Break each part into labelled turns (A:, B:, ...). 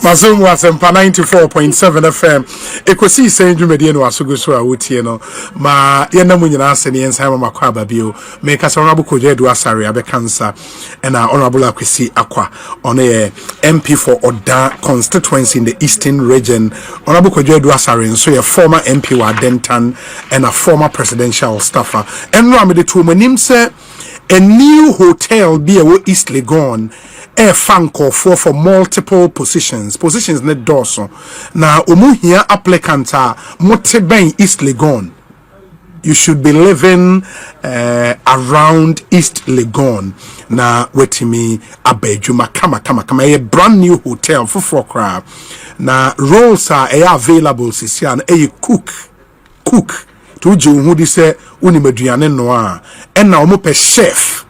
A: Mazumu asempa 94.7 FM. Ekosi senju medie no asogo so a wotie no. Ma yena mu nyina ase ne yensa ma kwa babio. Make us honorable Kojedu Asare abekansa and honorable Akwesi Akwa on a MP for Oda constituency in the Eastern region. Honorable Kojedu Asare so a former MP wa Denton and a former presidential staffer. And no amede to manim say a new hotel be a East Legon a fanko for multiple positions ne doso na omuhia applicant moteben East Legon. You should be living around East Legon na wetimi abejuma kama a brand new hotel for kra na roles are available sisian cook to ju hu di se unimeduane no a na omo pe chef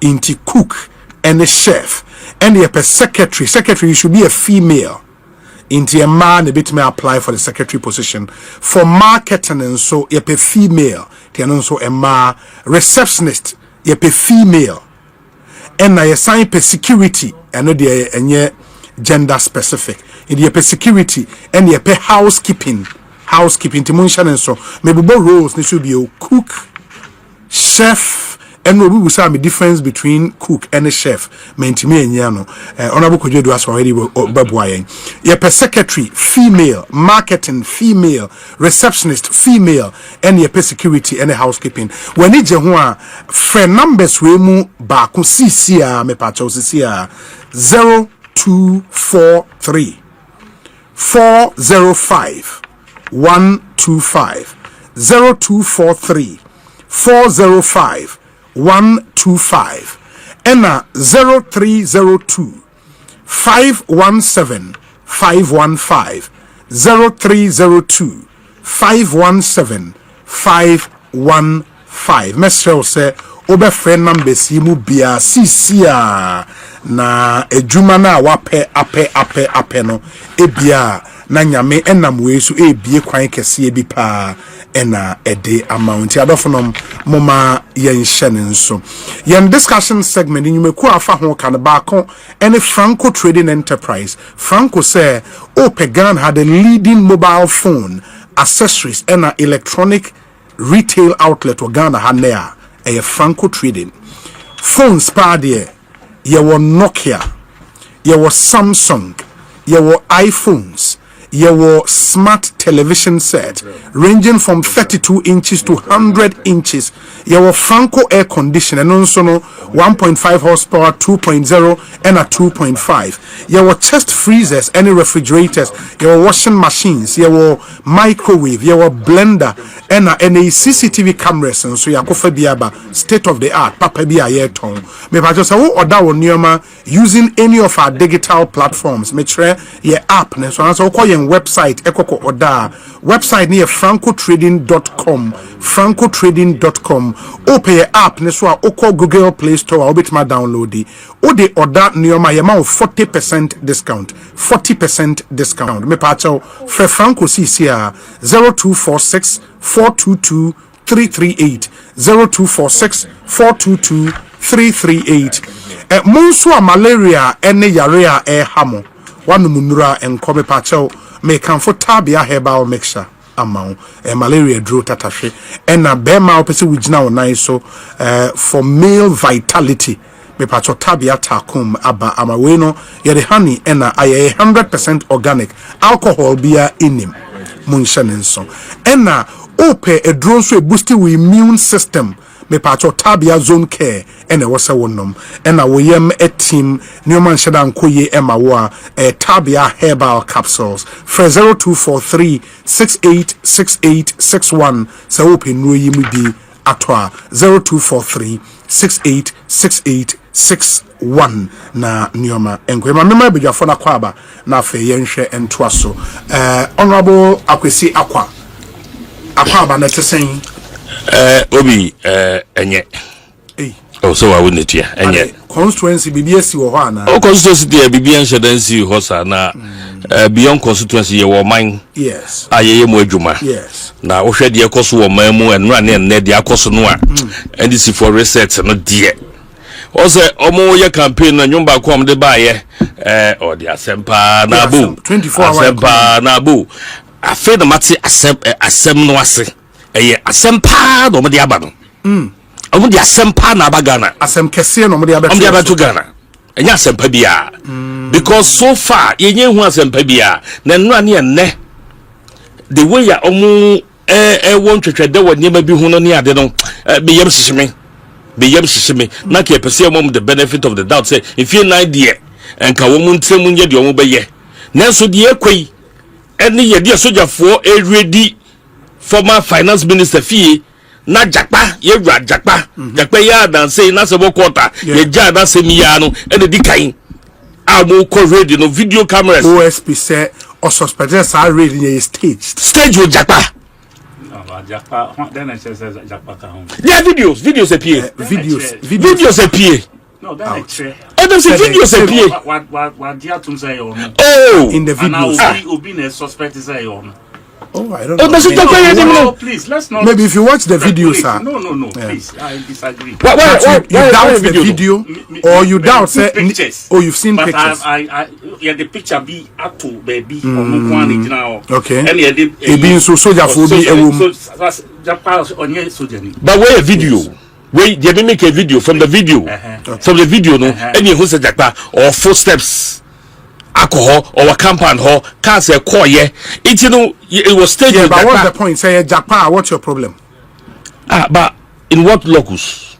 A: inti cook and a chef and the secretary should be a female. Into a man a bit may apply for the secretary position for marketing and so a female also a ma receptionist a female and I assign per security and no the gender specific in the security and the housekeeping to mention and so maybe both roles they should be a cook, chef. And we will say the difference between cook and a chef. Mentimi enyano. Honorable Kojedu has already babwayen. Yepe secretary female, marketing female, receptionist female, and yepe security and housekeeping. When it jehwa friend numbers we mu ba ku CCA me pacho CCA 0243 405 125 0243 405 125 Enna 0302 517 515 0302 517 515 Mesrel say obe friend numbers yimu bia sisia na ejuma na wape ape no ebia na nyame enam wesu ebie kwan kese bi pa ena ede amount adofonom moma yen hyene nso yen discussion segment nyumeku afa ho kan baako ene Franco Trading Enterprise. Franco say Opegan had a leading mobile phone accessories and electronic retail outlet or Ghana hanea a Franco Trading phones pa de ye were Nokia, ye were Samsung, ye were iPhones, ye were smart television set ranging from 32 inches to 100 inches. Ye were Franco air conditioner and also 1.5 horsepower, 2.0 and a 2.5. Ye were chest freezers, any refrigerators, ye were washing machines, ye were microwave, ye were blender and a CCTV cameras and so ya kofa biaba state of the art papa bia ye ton. Me pa just say order on nyoma using any of our digital platforms. Me try ye app ne so answer call your website ekoko order website near francotrading.com open your app ne so oko Google Play Store or bit ma download it o de order nyoma ye ma 40% discount 40% discount. Me pa cho for Franco CCA 0246 422 338 0246 422 338. Monso malaria ene yarea hamo wanu munura enkome pacho me kanfo tabia herbal mixture amount malaria dro tatahwe ena bema opese wigina onan so for male vitality me pacho tabia takum aba amawe no ye honey ena aye 100% organic alcohol bia inim munshanenso ena ope a drone so boosting we immune system me pacho tabia zone care ene wose wonom ena woyem a team newman shada nkoye ema wo tabia herbal capsules for 0243 686861 so ope no yimi bi atwa 0243 686861 na nyoma enkwema mema bedwafo na kwaba na afa yenhwe entoa so honorable Akwesi Akwa na tesen
B: obi enye oh so I wouldn't here enye
A: constituency BBS wo ho ana
B: constituency there BBN shedansi ho sa na beyond constituency ye wo man
A: yes
B: ayeye mo adwuma
A: yes
B: na wo hwe de ekoso wo man mu enura ne de akoso no a NDC for research no de also omo ye campaign na nyumba ko am de ba ye or the asempa na bu
A: 24 hours
B: asempa na bu afi na mate asem no ase asempa do mo de aba no omo de asempa na aba Ghana
A: asem kese no mo de aba
B: to Ghana enya asempa bia because so far yenye hu asempa bia na no ane enne the way ya omo won twetwede wo niam bi hu no ne ade no be yam hihime na ke pese mom the benefit of the doubt say if you na de enka wo mu ntemu nye de omo be ye nanso de ekwei ene ye de sojafo ready former finance minister fee na jakpa ye wura jakpa ya dan say na se bo quarter ye ja da se mi ya no ene di kan amo ko ready no video cameras
A: OSP say or suspects are ready in stage
B: with jakpa.
C: Then I says Jakpa.
B: There are videos appear. Videos appear.
C: No, then I say.
B: Oh, there's videos appear.
C: What Diatum say on?
B: Oh,
A: in the videos.
C: And now Ubin suspect is on.
A: Oh, I don't know.
C: No, please, let's not.
A: Maybe if you watch the video, sir.
C: No, please, I disagree.
A: You doubt the video, or you doubt say, oh, you've seen
C: but
A: pictures.
C: I the picture be up to baby on one now.
A: Okay.
C: And
A: it being so soldier for be a woman.
B: But where a video? Wait, they make a video from the video. From the video, no, any who said Jakpa or footsteps. Alcohol or a compound hall can't say call ye it, you know, it was staged.
A: Yeah, but what's the point? Say Japan, what's your problem?
B: But in what locus?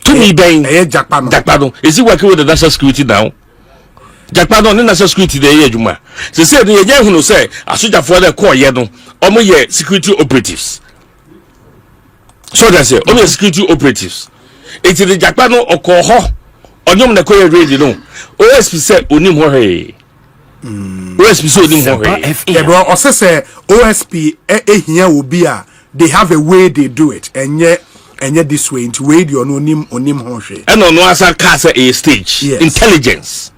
B: To me, being
A: Japan,
B: is he working with the national security now? Japan on the national security there, Juma. They said the young who say I should have for the call ye no only ye security operatives. So that's it, only security operatives. It's the Japan or call her on the Korea radio. No, OSP said Unim Hore. OSP so Unim Hore.
A: Yeah, bro, also say OSP here will be they have a way they do it, and yet this way into way you onim Hore.
B: And on no answer cast a stage. Yes. Intelligence.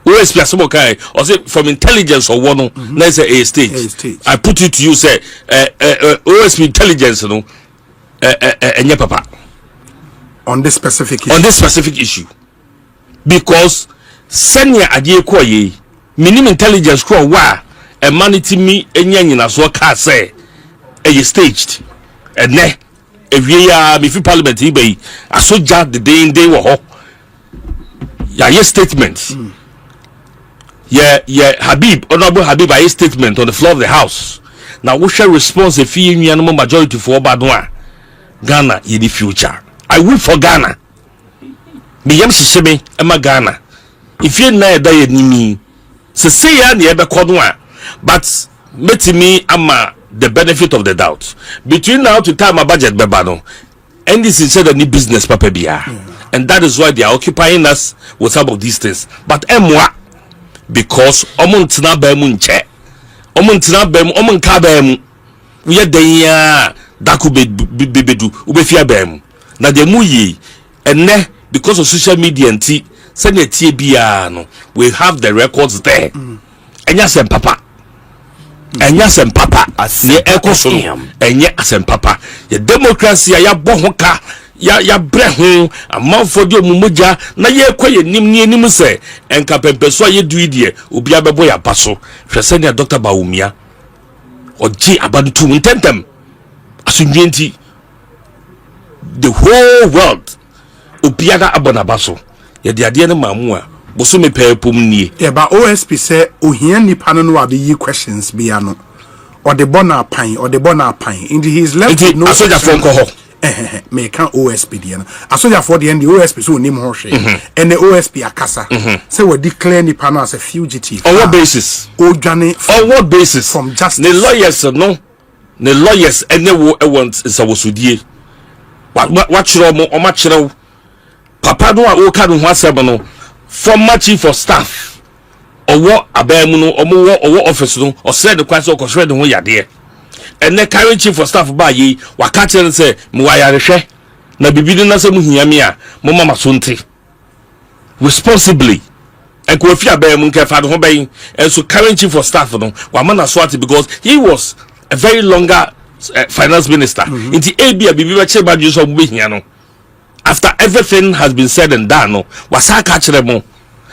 B: OSP Asamokai or say from intelligence or one let's say a stage. I put it to you say OSP intelligence no and papa
A: on this specific
B: issue. Because senior adie koye minimum intelligence ko wa e manity me enya nyina so ka say e staged and ne ewie ya me fi parliament ibe asoja the day wo ho ya ye statement yeah Habib honorable Habib a statement on the floor of the house now we shall response a few no majority for Obadwa Ghana in the future. I will for Ghana. Me yam shishime ema Ghana. If you na da ye nimi, say ya na ebe kodwa, but meti me ama the benefit of the doubt. Between now to time my budget beba no, NDC said any business papa biya, and that is why they are occupying us with some of these things. But emwa because omuntina ba mu nche, omuntina ba mu omunka ba mu, we den ya daku bedu ubefia ba mu. Na de mu yi enne because of social media and send tie bia no we have the records there enya sem papa ne ekoso enye asem papa ye democracy ya bo ho ka ya bre ho amanfo de omumoja na ye kwaye nim se enka pempeso ye duidie obi abebo ya paso hwese ne Dr. Bawumia oji abantu ntentem asundwenti the whole world obiada abonabaso ye de ade ne mamu a boso me pepom nie
A: yeah but OSP say ohia nipa no wa be yi questions bia no or the bona pan in his left
B: no asoja for nko ho
A: me kan OSP dia no asoja for the end the OSP so onim ho hwe and the OSP akasa say we declare nipa no as a fugitive
B: on what basis
A: on
B: what basis
A: from justice
B: the lawyers no the lawyers ene wo want is awosudie what chiro mo o ma chiro papa no a o ka no ho asem no former chief of staff owo abamu no owo office no o said the kwase o ko shred ho yade and the current chief of staff ba yi waka kire say me wa yarehwe na bibidi na sem hiame a mo mama so nte responsibly and ko fi abamu nke fa ho bayin and so current chief of staff no wa mana so ati because he was a very longer finance minister into abia bibi ba che ba ju so mo behia no after everything has been said and done no wasaka kire mo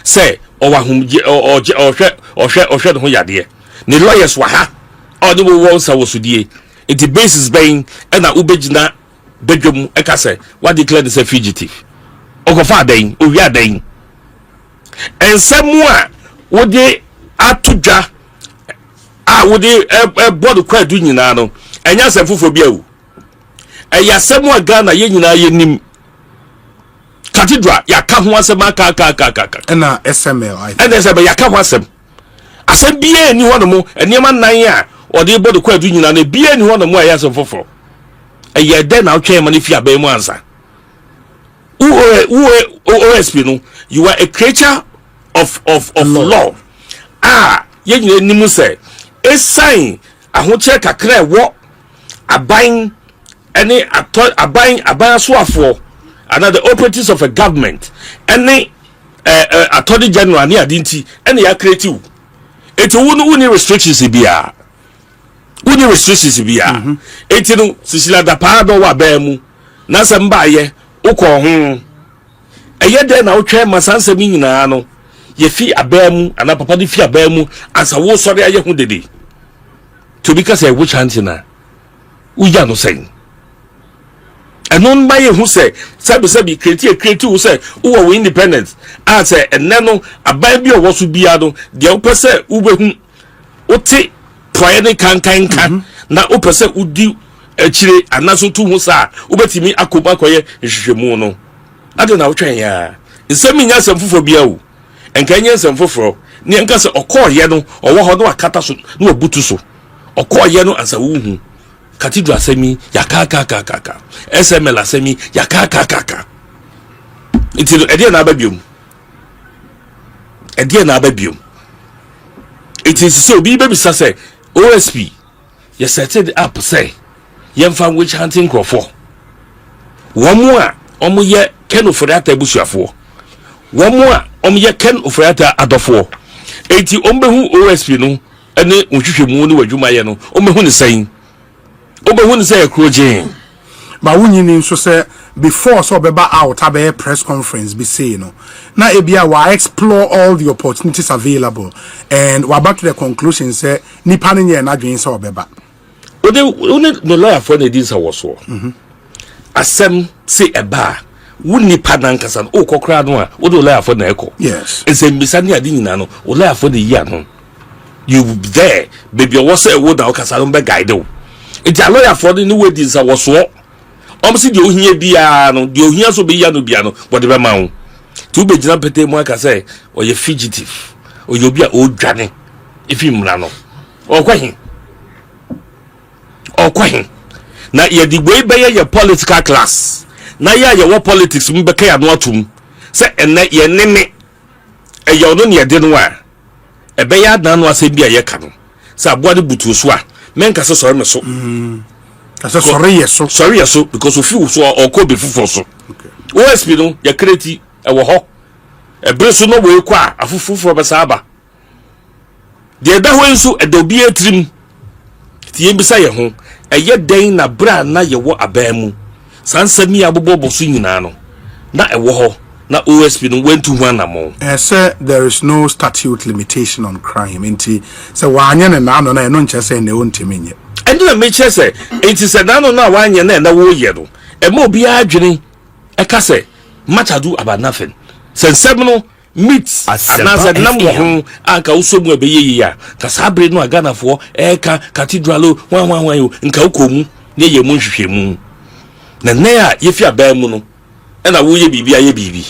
B: say owahumje ohwe no yade ne lawyers wa ha all wo wonsa wosudie it basis being na ubegina bedwom eka say what declare as a fugitive okofa adan owi adan ensemu a wode atudwa a wode board kwadu nyina no enya semfofo bia wu eya semu a Ghana ye nyina ye nim cathedral ya ka ho asem aka
A: na SML
B: and SML ya ka ho asem bia ni hono mo enema nan a ode board kwadu nyina na bia ni hono mo eya semfofo eya den na otwe ma ne fi aban mu ansa OSP no you are a creature of law ye nyina nimu say esign ahoche kakra wo aban any aban soafo another operatives of a government any attorney general ni adinti any ya creative eto woni restrictions bia eti no sisila da pa do wa ba mu na se mba ye ukọ ho eye de na otwe masansa mi nyina no ye fi abamu ana papa de fi abamu asa wo sori aye ho dede to because I which antina uya no sen enon baye hu se sabi create hu se wo independent as enne no aban bi owo so bia no de wo pese ubehu ote poyene kan na wo pese udi achire anaso tu hu sa ubetimi akoba koye nhwehwemu no ade na wo twen ya nsemi nya semfofo bia wo enkanye semfofo ni enka se okoye no owo ho no akata so no obutu so okoye no ansa wo hu cathedral asemi yakaka SML asemi yakaka itino ede na ababiom it is so be bisa say OSP you set it up say yemfa witch hunting crofo womu a omu ye ken ofurata ebusuafo womu a omu ye ken ofurata adofo enti ombehu OSP no ene ohwehwemu ni wadwuma ye no ombehu ne sayin obehu say ekroje
A: ba wunyini nso say before so beba out abe press conference be say no na ebia wa explore all the opportunities available and we back to the conclusion say nipa ne nye na dwen say obeba
B: ode no lawyer for the dis awoso asem say eba wuni padan kasa o kokra no a ode lawyer for na eko
A: yes
B: ensem bisa ne ade nyina no o lawyer for the year no you there baby o was say wo da o kasa no be guide o it a lawyer for the new way dis awoso omsi de ohia bia no de ohia so be ya no bia no but be ma wo tu be gina pete mu aka say o ye fugitive o ye bia o dwane ifi mra no okwahin na ye digbo be ye political class na ye wo politics mu be ka ya no atum say enne ye nene e ye no ne de no a e be ya dan no ase bia ye ka no say aboa de butu so a menka so sorry me so sorry so because of you so or ko be fufu so okay OSP no ya kreti e wo ho e bre so no we kwa afufu be saba de da ho nso e do bi atrim tie bi sa ye ho e ye den na bra na ye wo abamu sansami abobo so nyina no na e wo ho na OSP no went to one among
A: say there is no statute limitation on crime nti say wa anya ne na no na e no nche say ne wontimi nye
B: and let me say it is na no na wanye na wo ye no e mo bia adwene e ka say much ado about nothing sensem no meet anasa nam wo ho anka usomu ebeye ya ka sabre no agana fo e ka cathedral wan yo nka ukomu ne ye mu nhwehwemu na ne a ye fi aba mu no e na wo ye bibia ye bibi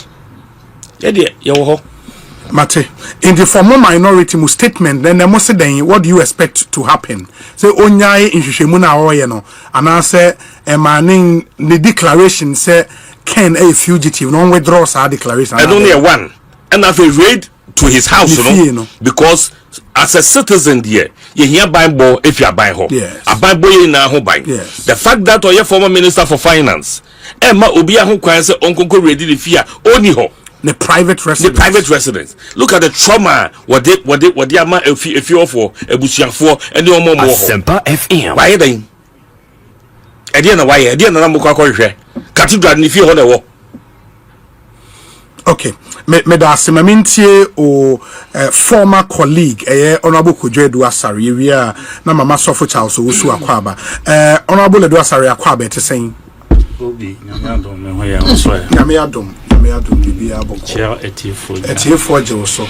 B: ye de ye wo ho
A: Mate, in the former minority mu statement, then they must say, what do you expect to happen? Say, Onyai in Shishimuna Oyeno, and I say, manning the declaration say, Ken a fugitive, no withdraws our declaration.
B: And only one, and I've read to his house, you know, because as a citizen there, you hear buying ball if you are buying home.
A: Yes.
B: A buy boy in a home buying.
A: Yes.
B: The fact that your former minister for finance, Emma Obia who say Uncle ready the fear, only ho.
A: The private residence.
B: Look at the trauma. What they ama if you for ebusiafo any omo mo.
D: Sempa FM.
B: Why then? Edi na why? Edi na na mo kwa hwe. Cathedral ni fie ho na wo.
A: Okay, me da semamintie o former colleague honorable Kojedu Asari we na mama Sofo Charles Owusu Akwaba honorable Edu Asari Akwaba te saying
C: Obi nyamyadom me hoya so ya
A: nyamyadom bibi aboko
C: chia etifo
A: je so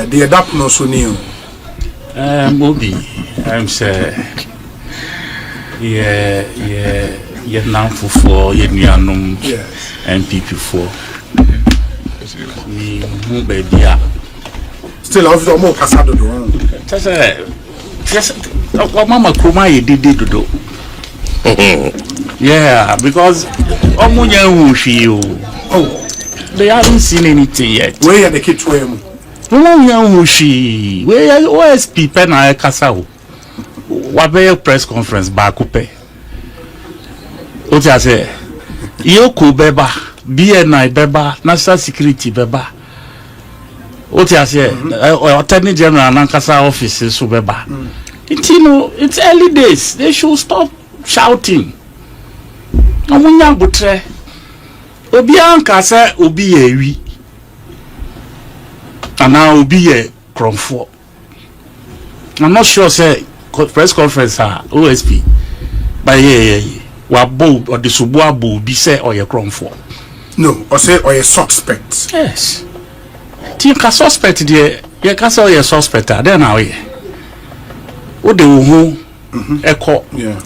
A: the adapt no so ni
C: Obi I'm say yeah now for ye nuanom MPP for ni mu baby
A: still of the more casado do
C: just mama kroma ye dede dodo yeah because omunya hushi they haven't seen anything yet
A: where the kid to him
C: omunya hushi where OSP pen na kasa o wabe press conference ba kupe o ti ase yoko beba BNI beba national security beba o ti ase attorney general na kasa office so beba it's early days they should stop shouting omunya butre obi anka se obi ye wi ana obi ye kromfo I'm not sure say press conference OSP but yeah wabo or the subuabo bi say or ye kromfo
A: no or say or ye suspect
C: yes think a suspect there ye ka say or ye suspect then now ye o de wo eko
A: yeah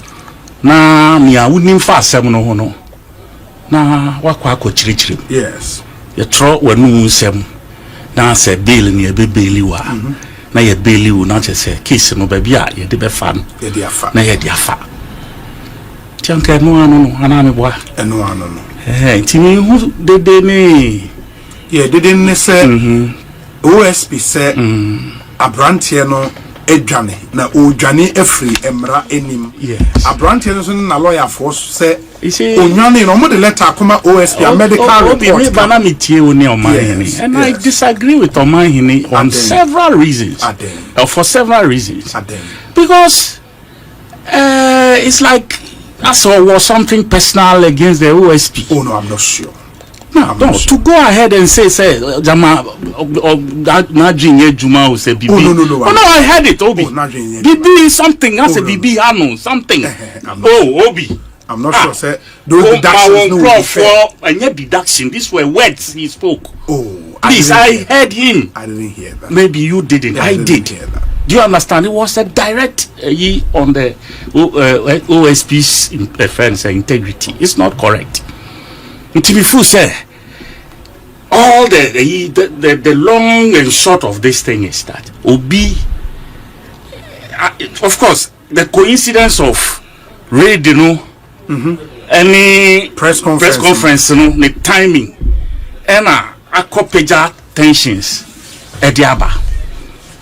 C: na mi a wunim fa asem no ho no na wakwa akochirichiri
A: yes
C: ye tro wanu nsem na say bail ni e be baili wa na ye baili wo na say case no ba bia ye de be fa no
A: ye de afa
C: na ye de afa tianka no anu no ana me boa
A: eno anu no
C: timi hu de ni
A: ye de ne say OSP say abrantie no edwane na odwane afri emra enim
C: yes
A: abrantie no so na lawyer force say
C: isi
A: onwane no mo de letter akoma OSP a medical report
C: me bana metie oni omahini and I disagree with omahini on several reasons for several reasons because it's like as was something personal against the OSP.
A: Oh no, I'm not sure.
C: No, to go ahead and say Jama Najin Juma will say Bibi.
A: Oh no,
C: I heard it, Obi. Bibi is something. I said Bibi Hano, something. Obi.
A: I'm not sure, say those deductions no
C: and yet deduction. These were words he spoke.
A: Oh,
C: please, I heard him.
A: I didn't hear that.
C: Maybe you didn't.
A: Yeah,
C: I did.
A: Hear that.
C: Do you understand? It was a direct on the OSP's defense and integrity. It's not correct. Ntibifu say all the long and short of this thing is that Obi, of course, the coincidence of raid, any press conference, the timing, and akopeja tensions, ediaba.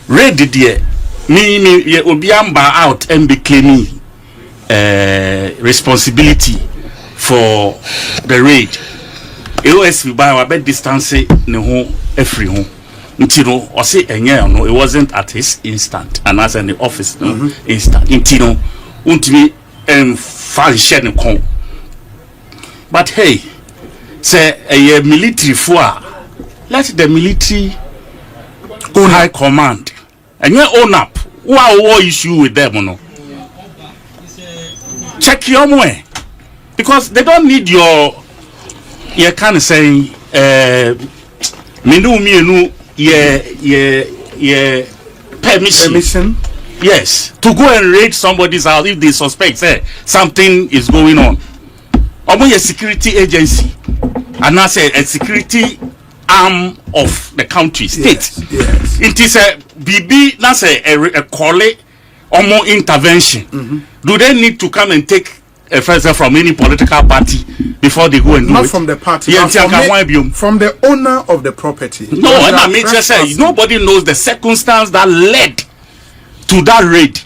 C: Raid there, me Obi amba out and be claiming responsibility for the raid. AOSP by our bed distance ne ho afri ho ntino o say enye no it wasn't at his instant and as in the office no instant ntino untimi fan share ne kon but hey say a military for let the military own high command enye own up what issue with them no check your way because they don't need your you can say minu permission yes to go and raid somebody's house if they suspect something is going on omo your security agency and now say a security arm of the country state
A: yes.
C: It is a BB now say a call omo intervention do they need to come and take a person from any political party before they go and do
A: not
C: it?
A: From the party,
C: yeah,
A: from the owner of the property.
C: No, and I mean just say nobody knows the circumstance that led to that raid.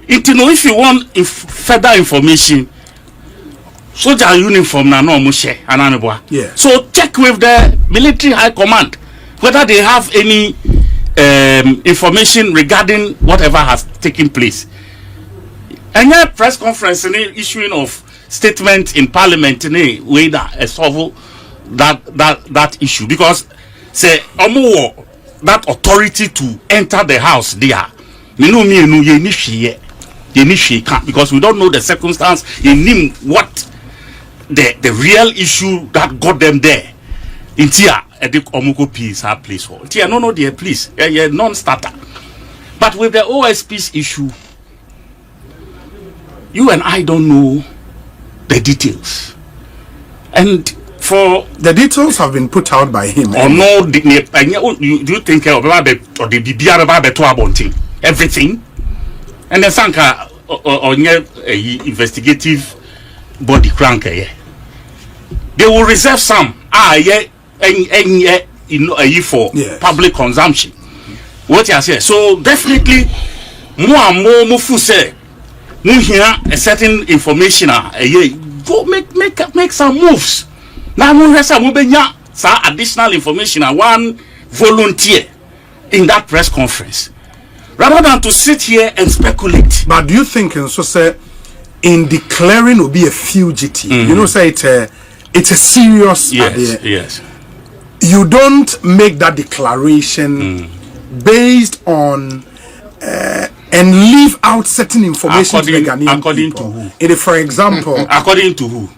C: If you want further information, soldier uniform na no mushe ananeboa.
A: Yeah.
C: So check with the military high command whether they have any information regarding whatever has taken place. And your press conference issuing of statement in parliament way that a solve that issue because say omo that authority to enter the house there. Me no ye ni hwe because we don't know the circumstance in what the real issue that got them there. Intia edik omuko peace have place for. Intia no dear please. Non-starter. But with the OSP's issue, you and I don't know the details. And for
A: the details have been put out by him.
C: Or no, do you think or the BBR everything? And then Sanka on investigative body crank. They will reserve some for public consumption. What you say? So definitely more and more mufu say hear a certain information go make some moves. Now some additional information and one volunteer in that press conference rather than to sit here and speculate.
A: But do you think so say in declaring will be a fugitive, you know, say it's a serious idea.
C: Yes.
A: You don't make that declaration based on and leave out certain information
C: according
A: to the Ghanaian
C: according
A: people.
C: To who?
A: For example,
C: according to who?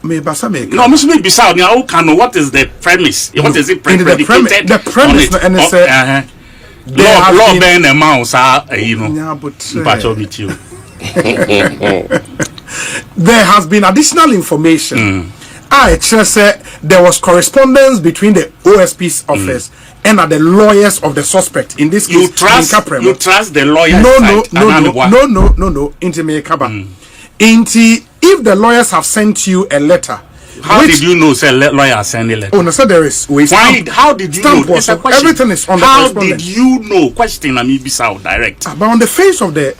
A: No,
C: must be beside now. Can what is the premise? What is it predicated?
A: The premise and
C: law being a mouse, you know.
A: Yeah, but there has been additional information. I just said there was correspondence between the OSP's office and the lawyers of the suspect. In this case,
C: you trust the lawyers?
A: No. Inti Kaba. Inti, if the lawyers have sent you a letter.
C: How did you know say lawyer send a letter?
A: Oh no, so there is.
C: How did you know?
A: It's a question. Everything is on the
C: How did you know? Question and maybe sound direct.
A: But on the face of the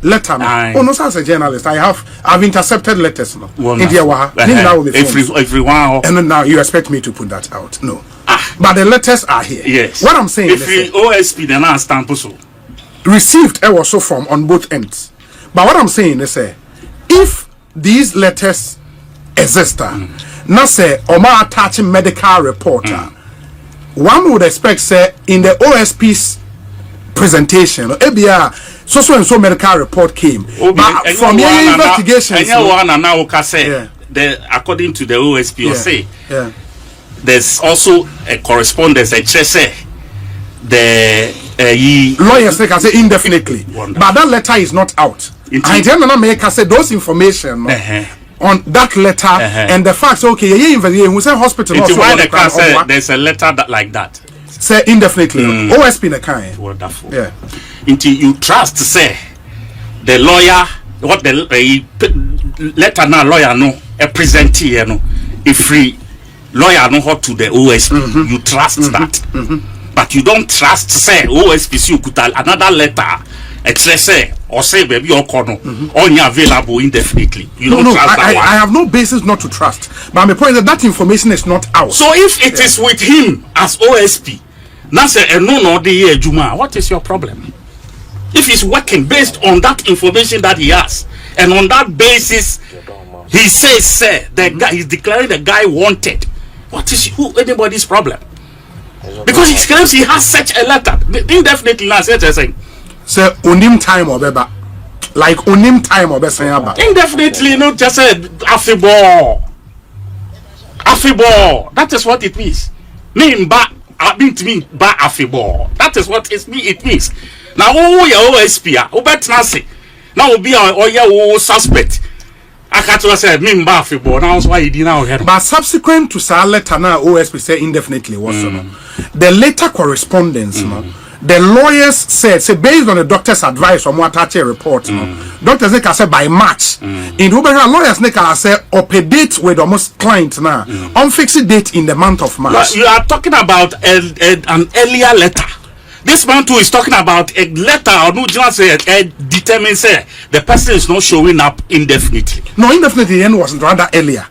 A: letter. Oh no, as a journalist, I've intercepted letters. No.
C: Everyone.
A: And now you expect me to put that out? No. But the letters are here.
C: Yes.
A: What I'm saying
C: is OSP then I stamp also.
A: Received also from on both ends. But what I'm saying is if these letters exist, not say Oma attaching medical report, one would expect say in the OSP's presentation, so and so medical report came. But from your investigation,
C: according to the OSP, there's also a correspondence. The
A: lawyers they can say indefinitely. Wonderful. But that letter is not out. I don't make say those information on that letter and the facts. Okay, who say hospital.
C: There's a letter that like that.
A: Say indefinitely. OSP the kind.
C: Wonderful. Yeah. Until you trust say the lawyer what the letter now lawyer no a present here no a free lawyer no hot to the OSP. You trust that. But you don't trust say OSPC could another letter say or say baby or corner only available indefinitely. You don't trust that one.
A: I have no basis not to trust. But my point is that information is not out.
C: So if it is with him as OSP, now say what is your problem? If he's working based on that information that he has, and on that basis he says the guy he's declaring the guy wanted, what is anybody's problem? Because he claims he has such a letter. Indefinitely not saying.
A: Say onim time or beba. Like onim time or beba.
C: Indefinitely not just said affable. Affable. That is what it means. Mean ba affable. That is what it means. Now your OSP now will be our suspect. I can't say mean baffable. Now why you didn't know.
A: But subsequent to Sir letter now OSP say indefinitely was the later correspondence the lawyers said based on the doctor's advice on what a report doctors they can say by March in Uber lawyers they can say up a date with almost client now on fixed date in the month of March.
C: You are talking about an earlier letter. This man too is talking about a letter or no just determines the person is not showing up indefinitely.
A: No, indefinitely the end was rather earlier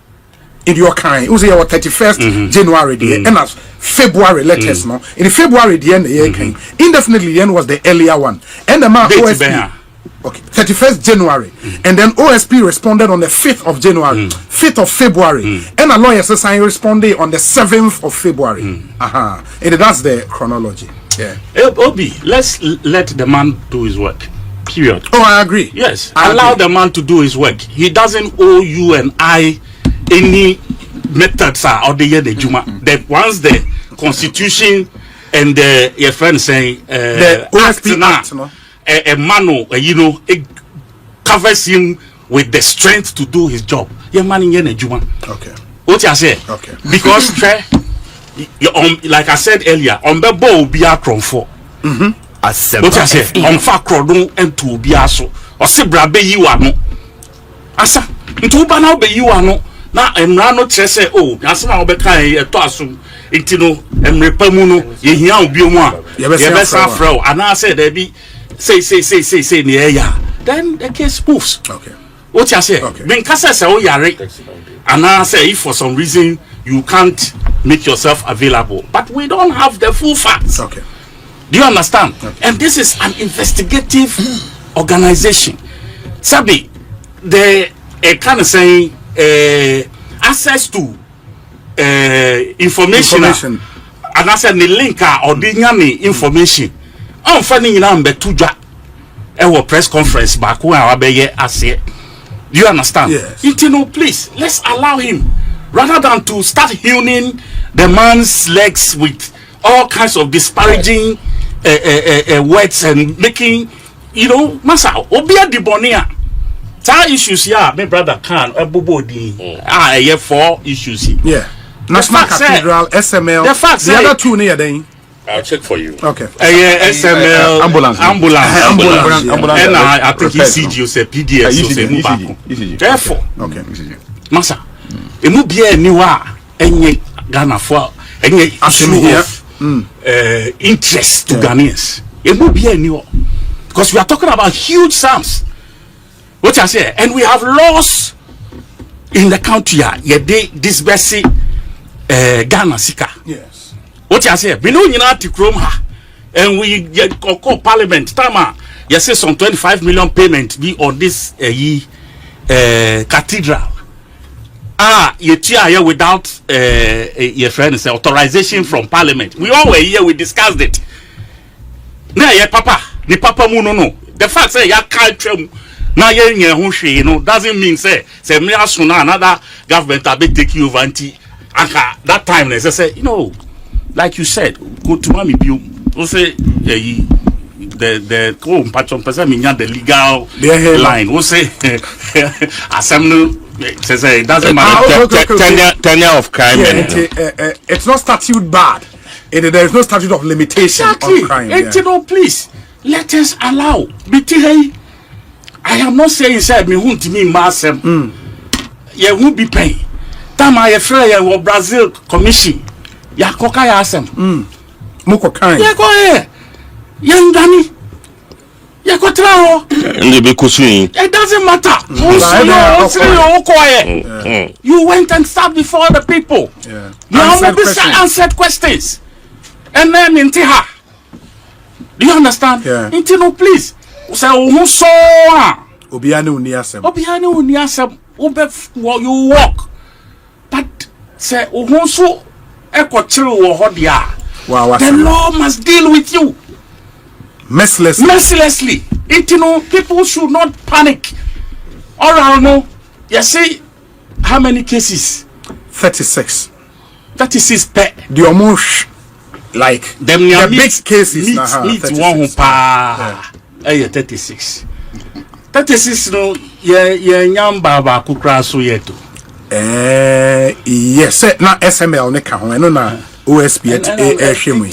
A: in your kind. It was your 31st January the end of February letters no. In February the end the year came. Indefinitely the end was the earlier one. And the man OSP Okay, 31st January. And then OSP responded on the 5th of January, 5th of February. And a lawyer says I responded on the 7th of February. And that's the chronology. Yeah.
C: Obi, let's let the man do his work. Period.
A: Oh, I agree.
C: Yes.
A: I
C: Allow
A: agree.
C: the man to do his work. He doesn't owe you and I any methods or the Juma. That once the constitution and your friend saying
A: the OSP Act, no?
C: A man, it covers him with the strength to do his job. Your man in Juma.
A: Okay.
C: What you say?
A: Okay.
C: Because like I said earlier, on the ball be a cron for. What you say? On fa crodon and to be aso. Or se brabe you are no. Asa. Into bana be you are no. Na emrano say oh, asema obeka e to asum. Intino emrepamuno ye hia obi omu a. Ye be sa frau. Ana say there be say near ya. Then the case moves.
A: Okay.
C: What you say?
A: Okay.
C: When Kasa say oh yare. And I say if for some reason you can't make yourself available, but we don't have the full facts.
A: Okay.
C: Do you understand?
A: Okay.
C: And this is an investigative organization. Sabi, the kind of saying access to information. And I said the link or the information. I'm finding number two press conference back when I be I say. Do you understand?
A: Yes.
C: Please, let's allow him rather than to start hewing the man's legs with all kinds of disparaging words and making, massa, obia di bonia. That issues here, my brother can yeah, 4 issues here.
A: Yeah. National Cathedral, SML. The other two near then.
B: I'll check for you.
A: Okay.
C: SML, ambulance. And I think ECG say PDS. Therefore,
A: okay.
C: Massa, it will be a new any Ghana for any issue of interest to Ghanaians. It will be a new because we are talking about huge sums. What I say, and we have laws in the country here. Disbursing Ghana Sika.
A: Yes.
C: What you say? We know you know to Chrome ha, and we call Parliament. Tama, you say some 25 million payment be on this cathedral. You here without your friend say authorization from Parliament. We all were here. We discussed it. Now, yeah, Papa, the Papa no. The fact say ya can't now doesn't mean say me asuna another government will take you over anti. That time they say like you said, go to Mami Biu. We say the the legal line. We say assembly says it doesn't matter.
B: Tenure of crime.
A: It's not statute bad. There is no statute of limitation on crime.
C: Please let us allow. I am not saying said me who to me massem. You won't be paying. Time I afraid Brazil Commission. Ya koka ya asem.
A: Muko kind.
C: Ya ko Young Danny. Ya ko trawo. It doesn't matter. You went and sat before the people.
A: Yeah.
C: You answered questions. And then in Tiha. Do you understand?
A: Yeah.
C: Intino, please. Say who so
A: Obiane uni asem.
C: Obiane uni asem. You walk. But say who so the law must deal with you mercilessly. People should not panic. All right, no. You see, how many cases?
A: 36
C: per.
A: The almost like
C: them
A: the big cases.
C: Meet one who pa. 36. 36 no. Ye nyamba ba kukra so yeto.
A: Yes, na SML ne ka ho eno na OSP hwemu.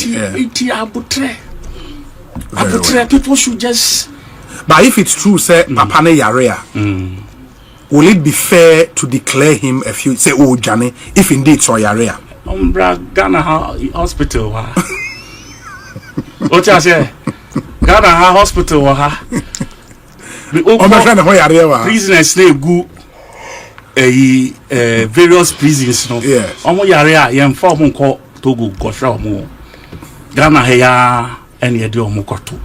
C: Abutre people should just.
A: But if it's true say papa ne yare will it be fair to declare him a few say Jane if indeed so yare
C: Ghana hospital what you say Ghana hospital prisoners dey go various prisons no omo yare a ye mfa omo nko Togo kofra omo Ghana heya ene ye de omo koto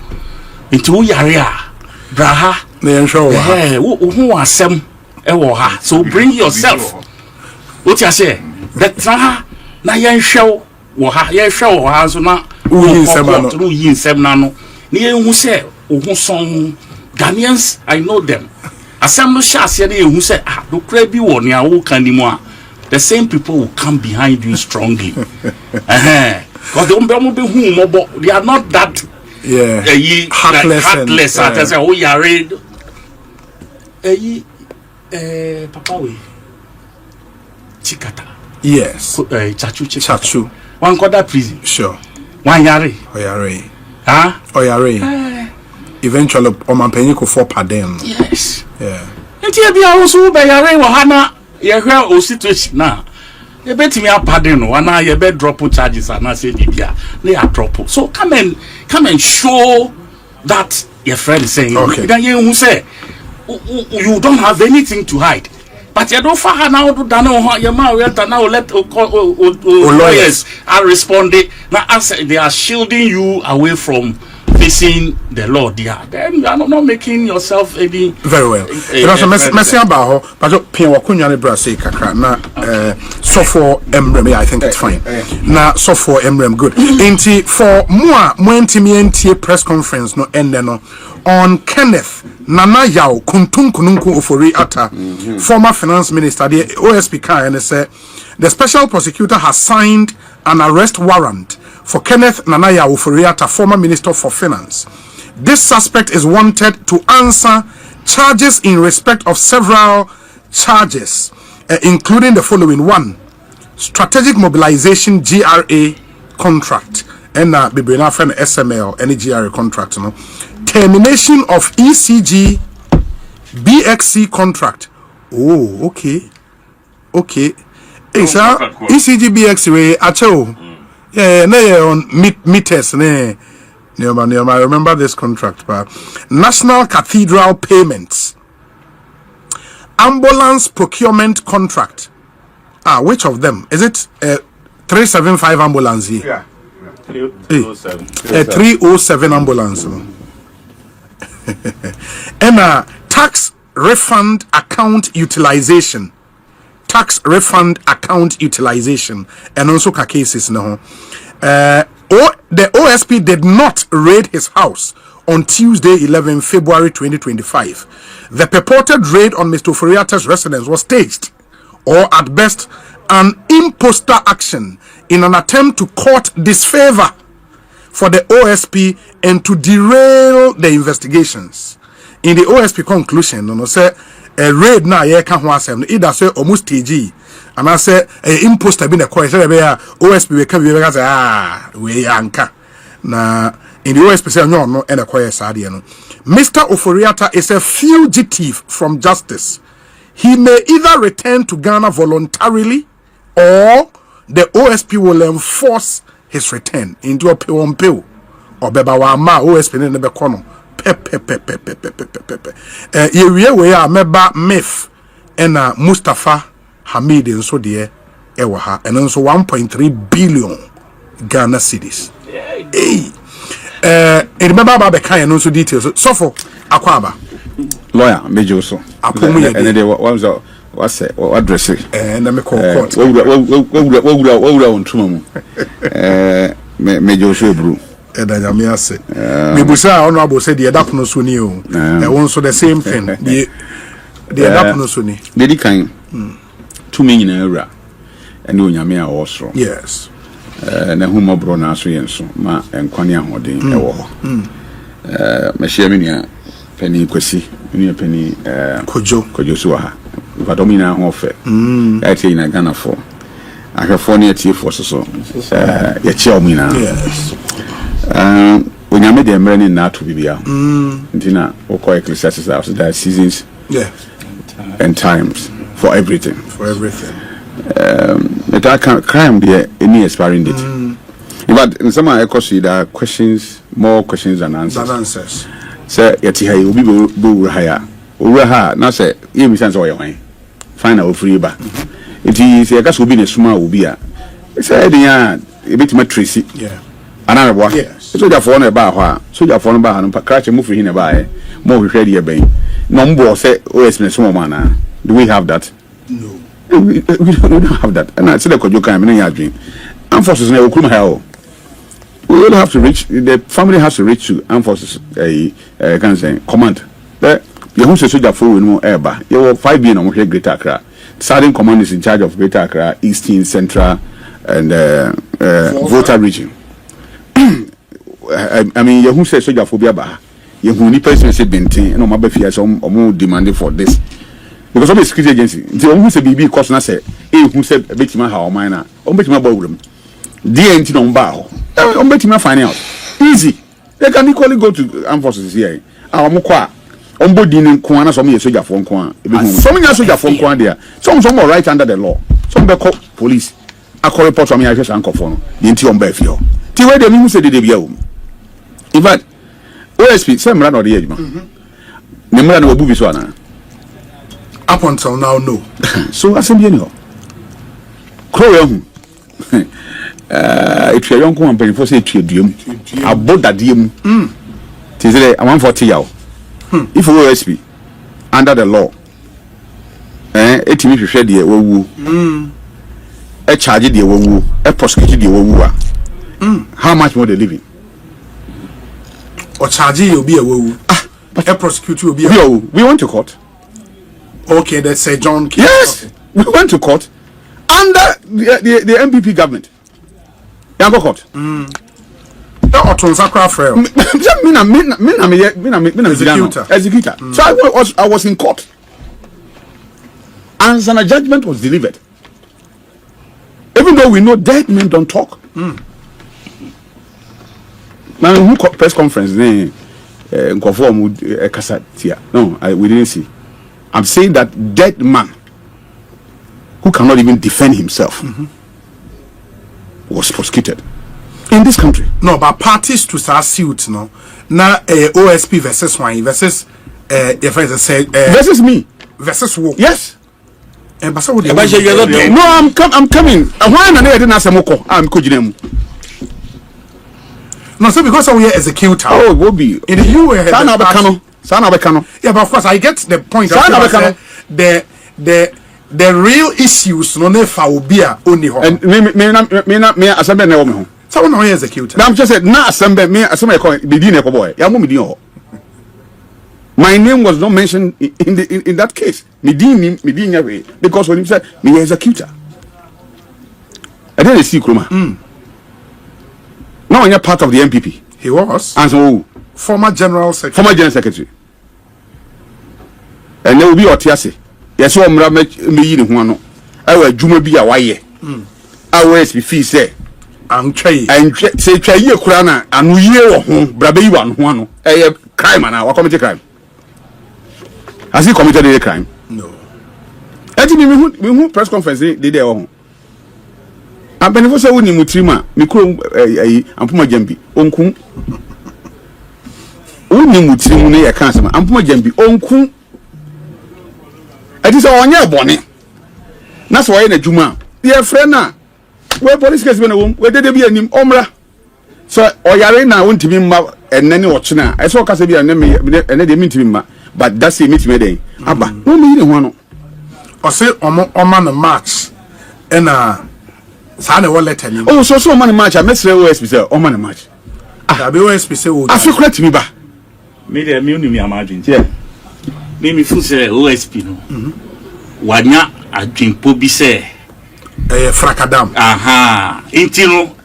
C: nti wo yare a braha
A: na show
C: who asem ewo ha so bring yourself what you say that na yen show wo ha yen show wo ha so na yin sem na no na yen hu say wo son Ghanaians I know them asem no sha ase na yen hu say do kra bi wo ne awo kan ni mu a the same people will come behind you strongly because they are not that heartless and say oh you are read papa we chikata
A: yes chachu
C: one quarter prison
A: sure
C: one yare
A: oyare eventually omampenyi ko for pardon
C: yes
A: yeah
C: e bia also be yare wo hana ye hwe o situation na ye betimi pardon no na ye be drop charges and say bia na ya drop so come and show that your friend is saying then you say you don't have anything to hide but you don't far now do now your man now let lawyers are responding now answer they are shielding you away from facing the law there then you are not making yourself any
A: very well messing about but pin wakunya ne bra say kakra na so for emrem I think it's fine na so for emrem good inti for mo ntimi press conference no end no on Kenneth Nana Yao Kuntunkununku Ofori Atta former finance minister the OSP and said the special prosecutor has signed an arrest warrant for Kenneth Nana Yao Ofori Atta former minister for finance. This suspect is wanted to answer charges in respect of several charges including the following: 1, strategic mobilization GRA contract and Bibrina friend SML any GRA contract no. Termination of ECG BXC contract. Oh, okay. Hey, sir. ECG BXC way acho. Yeah, no on meters ne. I remember this contract, but National Cathedral payments. Ambulance procurement contract. Which of them? Is it 375 ambulance here?
D: Yeah.
A: 307. 307 ambulance. And tax refund account utilization and also cases no the OSP did not raid his house on Tuesday 11 February 2025. The purported raid on Mr. Ofori Atta's residence was staged or at best an imposter action in an attempt to court disfavor for the OSP and to derail the investigations. In the OSP conclusion, no say a raid na ye kan ho asem either say almost TG and I say imposter be the question be OSP we can be say we anka na in the OSP say no and a quiet side no. Mr. Ofori Atta is a fugitive from justice. He may either return to Ghana voluntarily or the OSP will enforce his return into a pill or beba wa ma OSP ne be kono ye we a meba Mif and Mustafa Hamid and so de ewa ha and also 1.3 billion Ghana cedis. Remember ba be kan no so details so for akwaba
D: lawyer mejo so and they what say what address
A: and me call court
D: wo on tuma mu mejo so bru
A: edanya me ase me busa honorable say the adapono so ni o e won so the same thing the adapono so ni
D: dedi kan tumi nyina awura ene onyame a wo soro
A: yes
D: na huma bro na so yenso ma enkwane ahoden e wo ho me hye me nia pani kwasi nia pani kojo so ha vadomina ho fe ati na Ghana for ahwefo ne ati for so ya che omina
A: yes
D: onyame de mrani na to bibia ntina okọ Ecclesiastes house there are seasons and times for everything that crime there any expiring date but in some economy there are more questions than answers say yeti hay obi bo haya owura na say e mi sense oye fine o free ba it is e ka so obi na suma obi a say dey a e betima tracy another one soja for no ba ho a soja for no ba no crash mu free na ba e mo hwehwe de ben number say OSP small man. Do we have that?
A: No.
D: We don't have that. And I said the Kojo can mean dream. Armed forces never come here. We will have to reach. The family has to reach to armed forces. Can say command. You who say soldier for no airba. You will 5 billion on Greater Accra. Sergeant command is in charge of Greater Accra, Eastern, Central, and Volta region. I mean, you who say soldier for Biaba. You who need person say Bentin. No, my befi some more demanding for this. Because I'm a security agency. The one who say BB cost na say, who say betima how mine na. Betima bawum. DNT no mba. Betima find out. Easy. They can equally go to armed forces here. Amukwa. Ombodi ni nko some ye soldier for nko some ye soldier for nko there. Some are right under the law. Some be call police. I call report from me ahwe sanko for no. The nti omba afio. Ti we dem who say de bia wo. In fact, OSP say mra no de adwuma. Ne mra na wabu bi so ana.
A: Up until now, no.
D: So assembly no. Crow if you young one for say duum about that diem. Ti say I 140 yaw. If OSP under the law, etimi hwehwe de wawu. Charge de wawu, prosecute de wawu. How much more they living?
A: Or charge you be a wawu. But prosecute you be a
D: wawu. We went to court.
A: Okay, that's a John.
D: Yes, okay. We went to court under the MPP government. Yango court. Executor. So I was in court. And a judgment was delivered. Even though we know dead men don't talk. Now, who press conference? No, we didn't see. I'm saying that dead man who cannot even defend himself was prosecuted in this country.
A: No, but parties to start suit, no. Now, OSP versus one versus
D: versus me
A: versus who?
D: Yes.
A: No,
D: I'm coming. Why na I didn't ask Moko? I'm kujinem.
A: No, so because we are executor.
D: Oh, it will be.
A: In the US,
D: Sana Bekano.
A: Yeah, but of course I get the point. The real issues no nefa obia only ho.
D: And me assembly na wo me ho.
A: So no executor.
D: Now I'm just said na assembly me assembly ko be din e ko boy. Ya mo me din ho. My name was not mentioned in that case. Me din ya we because when he said me executor. I didn't see Kroma. Now you're part of the MPP.
A: He was.
D: And so
A: former general secretary.
D: And there will be Otiase. Yes, so me yi ne ho no. I will adwuma bi a waye. Always be fee say.
A: And say
D: twa ye kura na anu ye wo ho, brabe yi wa no ho no. Crime na wa commit crime. Has he committed a crime?
A: No.
D: Ati me who press conference dey there ho. Abenefo say woni mutrima, me kuro ampuma jambi, onku. Woni mutrimu ne ye kan sama, ampuma jambi, onku. Ati say onye bone. Na so ye na djuma. Ye friend na we police case be na wom, we dede bi anim omra. So oyare na wontimi mma enene wo chena. E so kasa bi ene de mintimi mma, but that's it mitimi den. Aba, no me yi ne ho no.
A: O say omo na match na Sana wa letter ni.
D: Oh, so man match. I mesre OSP say o man match.
A: Ah, be OSP say o.
D: Afikura mi ba.
C: Me dey me unu mi amagin.
D: Yeah.
C: Me fu say OSP no. Wanya adwimpo bi say
A: frakadam.
C: Aha. Inti no.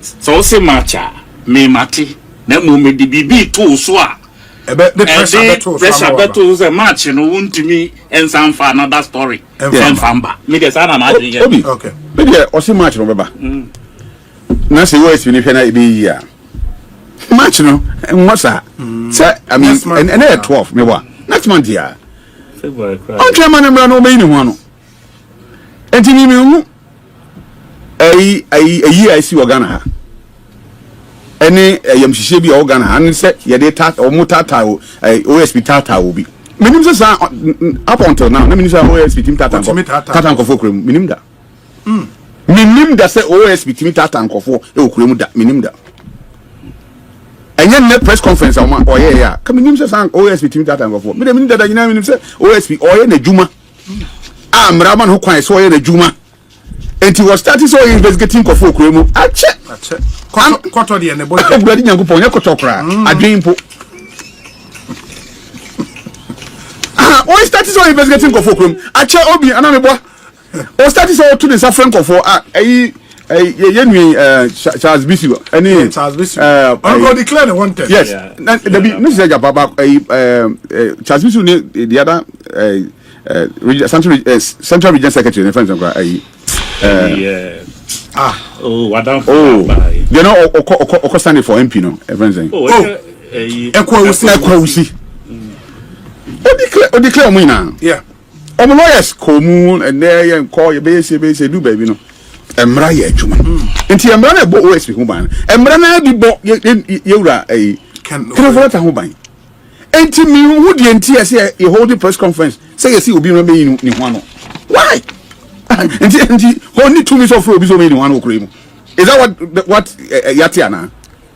C: So say matcha me mate. Na mo me di bibi to so a.
A: The pressure
C: beto say match no wuntimi ensan fa another story. Enfamba. Me dey sana na adwin.
A: Okay.
D: Me dey o say match no beba. Na say OSP ni hwe na e be yi a. Match no nwasa. Say I mean and 12 me wa. Next month here.
C: February cry.
D: On chairman mbra no be ni ho no. Enti ni me hu ayi I see Ghana ha. Any yamhihye bi o Ghana ha ne say ye dey tat o mutata OSP tata obi. Menim say up until now na menim say OSP team tata nkofo krem menim da. Menim da say OSP team tata nkofo e okrem da menim da. and then press conference or yeah, come in sang OSP team that time before. Me that you know say OSP or the Juma. Raman who quite saw the Juma. And he was starting so investigating Kofo Kremo. I check.
A: Quarter the boy.
D: Bloody Yankupon, Yakotokra. I dream. Why started so investigating Kofo Kremo? I check Obi and I'm a boy. Or started so to the suffering Kofo. Charles Bishop.
A: Charles Bishop. I'm declare the wanted.
D: Yes. Mr. Jababa, Charles Bishop, the other Central Region Secretary, friends of you know, Oko standing for MP, no, everything. Equality. Declare me now. Yeah. Lawyers common and there and call your base, do baby, no. Emra ye juma nti emra na bo OSP ho ban emra na di bo yewura kan volata ho ban enti mi hu de enti ase e hold press conference say you see obi no be ni ho ano why enti only 2 minutes of obi so be ni ho ano okure mu is that what yati ana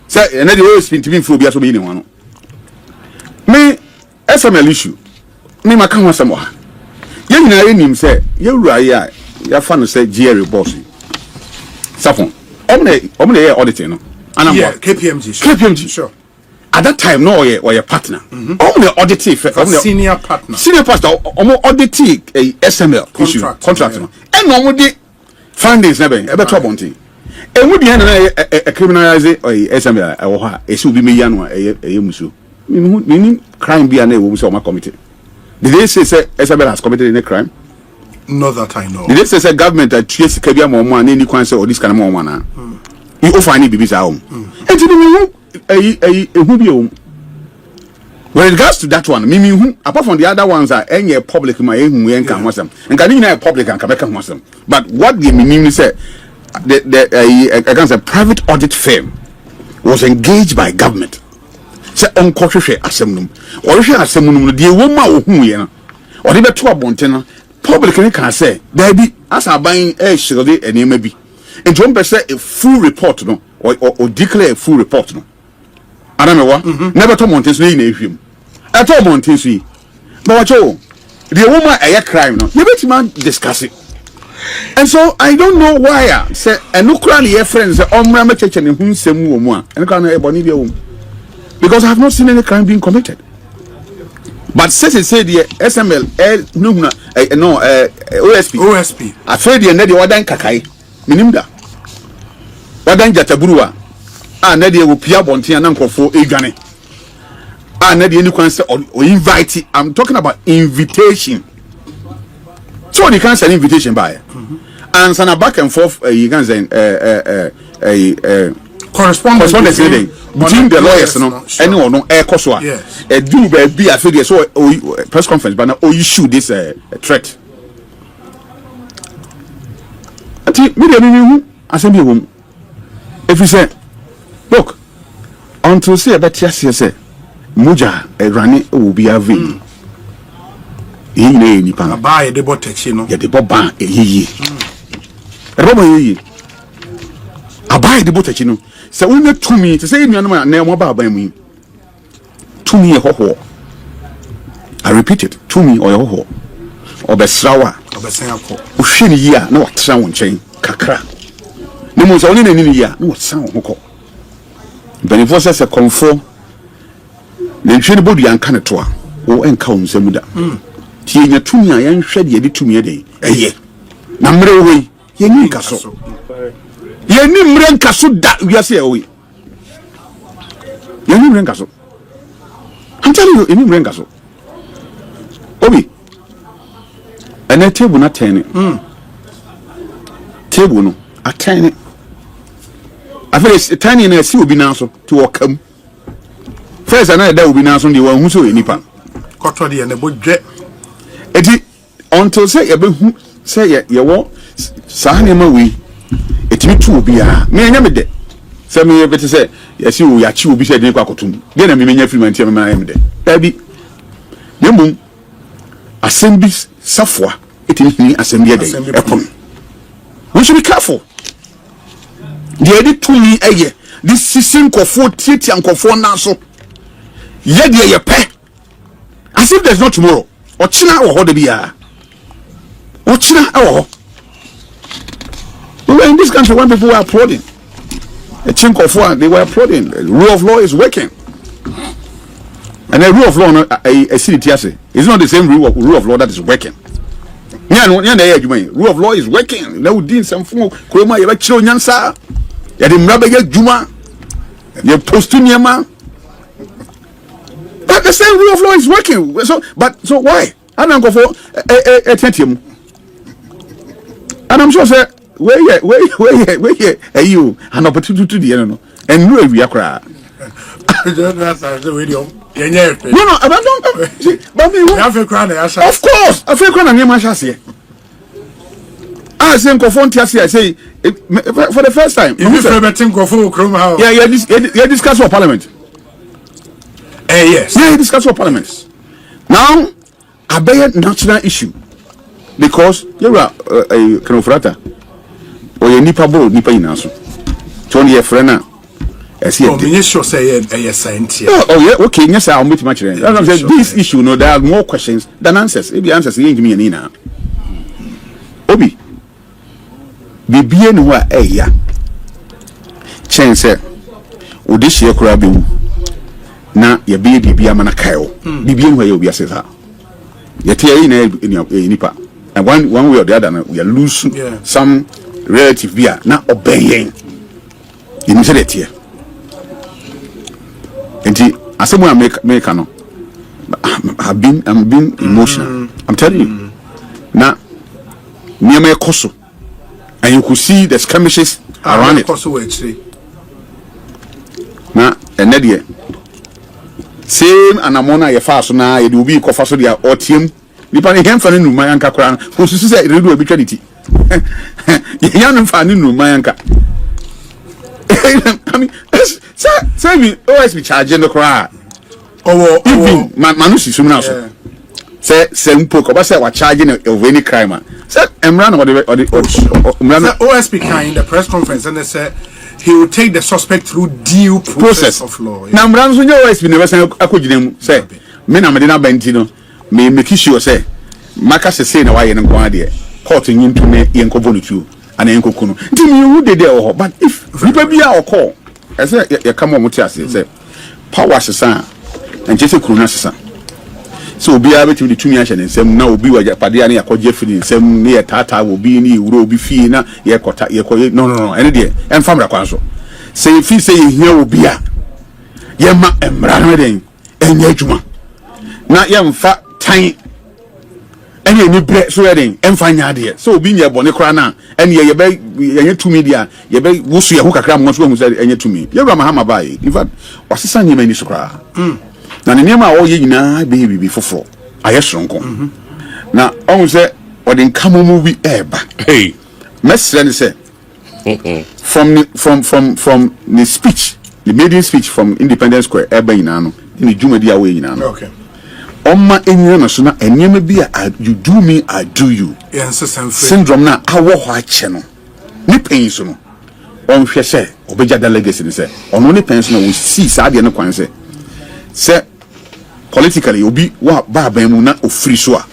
D: say na the OSP nti bi obi so be ni ho ano me SML issue me maka ho asem wa ye nyina ye nim say yewura ya fa no say GR boss Safon, omne auditing no.
A: Yeah, KPMG. Sure.
D: At that time, no, or your partner. Omne auditing,
A: senior partner.
D: Senior pastor, auditing a SML contract. No. And no the findings never trouble thing. And would be a criminalize or SML or her. It should be me yanwa a musu. Meaning crime be a name of my committee. Did they say SML has committed any crime?
A: Not that I know.
D: This is a government that treats Kabia more any cancer or this kind of more money. You offer any babies at home. And when it comes to that one, apart from the other ones are any public my and can was them. And can you public and can was them. But what the meaning said against a private audit firm was engaged by government. Say on Koshre Assembly. Or Assembly, the woman who you know, or the better bontina. Public can say there be as I buying a sugar and maybe and don't say a full report no or declare a full report no. I don't know what never to Montez in him at all Montez but what you the woman a crime no you bet man discuss it and so I don't know why say a no cranny friends on church and whom same woman and can because I have not seen any crime being committed. But since it said the SML OSP I feel the nedi wadan kakai minimda wadan jataburuwa nedi will pia bonti and for egane nedi any can say or invite. I'm talking about invitation. So you can send invitation by and sana back and forth you can say correspondence between the lawyers no anyone no air koswa do be I feel so press conference but now issue this threat ati me assembly room if you say look until say about yes say moja rani will be having ni pa
A: buy the protection no
D: ya the boba eyi ebobo eyi abuy the protection no. So we need to me to say me no na mo ba ban mu to me ho I repeat it to me or ho obesrawa
A: obesan akọ
D: o hwe ni yi a na watra won chen kakra ne mo so oni na ni yi a na watra won ho bani for say confo le hwe ni bodu yan kan to a o enka won samu da tie nya to me a yan hwe de di to me de eye na mre we ye ni kaso ye ni mre nkaso da wiase e we ye ni mre nkaso I'm telling you ni mre nkaso obi ene table na 10 table no a 10 I feel it's tiny na si obi na so to wakam first na da obi na so de wan hu so enipa
A: kotto de ne bodwe
D: edi until say ye be hu say ye wo sa ne ma we etimi tu obi a me anya me de say me be te say ye si o ya chi obi say de kwa kotum de na me menya free man tie me anya me de da bi nemum assembly safwa etimi assembly de epon we should be careful the edit to me eye this season kofo titi and kofo na so ye de ye pe as if there's no tomorrow ochina wo ho de bia ochina e wo ho. We were in this country when people were applauding. A chink of one, they were applauding. The rule of law is working. And the rule of law, a city, it's not the same rule of law that is working. Rule of law is working. Now, did some form of Kroma, you like Chilo Nyansa, you had him Rabba Juma, you post to Niama. But the same rule of law is working. So why? I don't go for a tentium. And I'm sure, sir. Where you an opportunity to the end and no we are cry. No, I don't see, but we have a crown. Of course, I feel crown and my chassis. I think of one chassis, I say for the first time. If you think of Chrome, yeah, discuss for parliament. Yes, yeah, discuss for parliament. Now, a bad national issue because you are a Canofrata. Or your nipa bro nipa inaso. Tony your friend now. Sure say science. Oh yeah, okay, yes, I'll meet much. This issue, no, there are more questions than answers. If the answers you give me an ina. Obi. Be no wa ya. Chen say Odishi okura bi na ye baby bi amana kayo. Bibien where you be say ha. Ye tie na nipa. And one way or the other we are losing some relative bia na obeying in said here and asem I make no I'm being emotional. I'm telling you na near my koso and you could see the skirmishes around it na and there same anamona ye fa so na ye do bi kofa so dia otiem nipa ne hemfa ne numa yanka kora ko susu se redu obi twediti Yan fan in Mayanka. I mean, say me always be charging the cry. Oh, even Manusi Sumaso. Say, Poke, but say, what charging of any crime. Say, Emran or the OSP kind the press conference and they said he will take the suspect through due process of law. Now, Mran, when you always be never saying, I could say, Mena Medina Bentino, may make you say, Macas is saying, why in a court into me Yankobonu and Yankokuno. Tell me who did there, but if Ripabia or call, as I come on with us, say, power son and Jesse Krunasa. So be able to the 2 years and some now be where Padiani or Jeffrey, some near Tata will be in will be Fina, Yakota, no, any day, and Famra Council. Say if he say here will be a Yama and Ramading and Yajuma. Not young fat tiny. And you bread sweating and find idea. So being your bonnet and ye bay to media, ye bay Wusia Hooker Cram was one who said any to me. You're Mahama by. In fact, what's the son you made this cry? Now, the name of all ye na baby before 4. I have strong. Now, almost said, or then come movie air back. Hey, Messi said from the speech, the maiden speech from Independence Square, Eba Inano, in the Jumedia way in okay. Oma enyama so na enyama bi a you do me I do you syndrome na awo ho ache no ne pain so no on hwe se obeja da legacy ne se ono ne pain so na wo see sa de ne kwan se politically obi wa ba ban mu na ofiri so a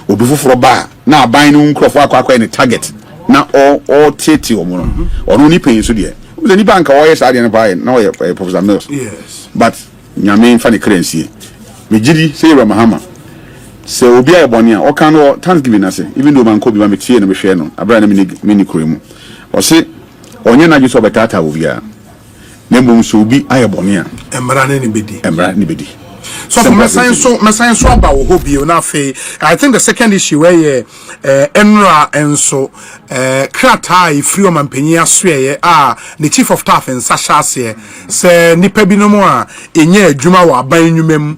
D: obi foforo ba na aban no nkrofo akwa ne target na all tete omo no ono ne pain so de o ni banka wo yes sa de ne ba na wo Professor Mills yes but nyame fa ne currency Mijidi say Mahama. So obi a bonia o kan no Thanksgiving na say even though man ko bi ma metie na me hwe no abra na mini kuremu. O say onye na giso betata wo bia. Na mbom so obi aye bonia. Emra na ni bedi. So for my science so about hobby na fe I think the second issue where enra enso krata ifrio mampanyia soe the chief of staff in Sasha se nipa binomo a enye adwuma wa aban nwumam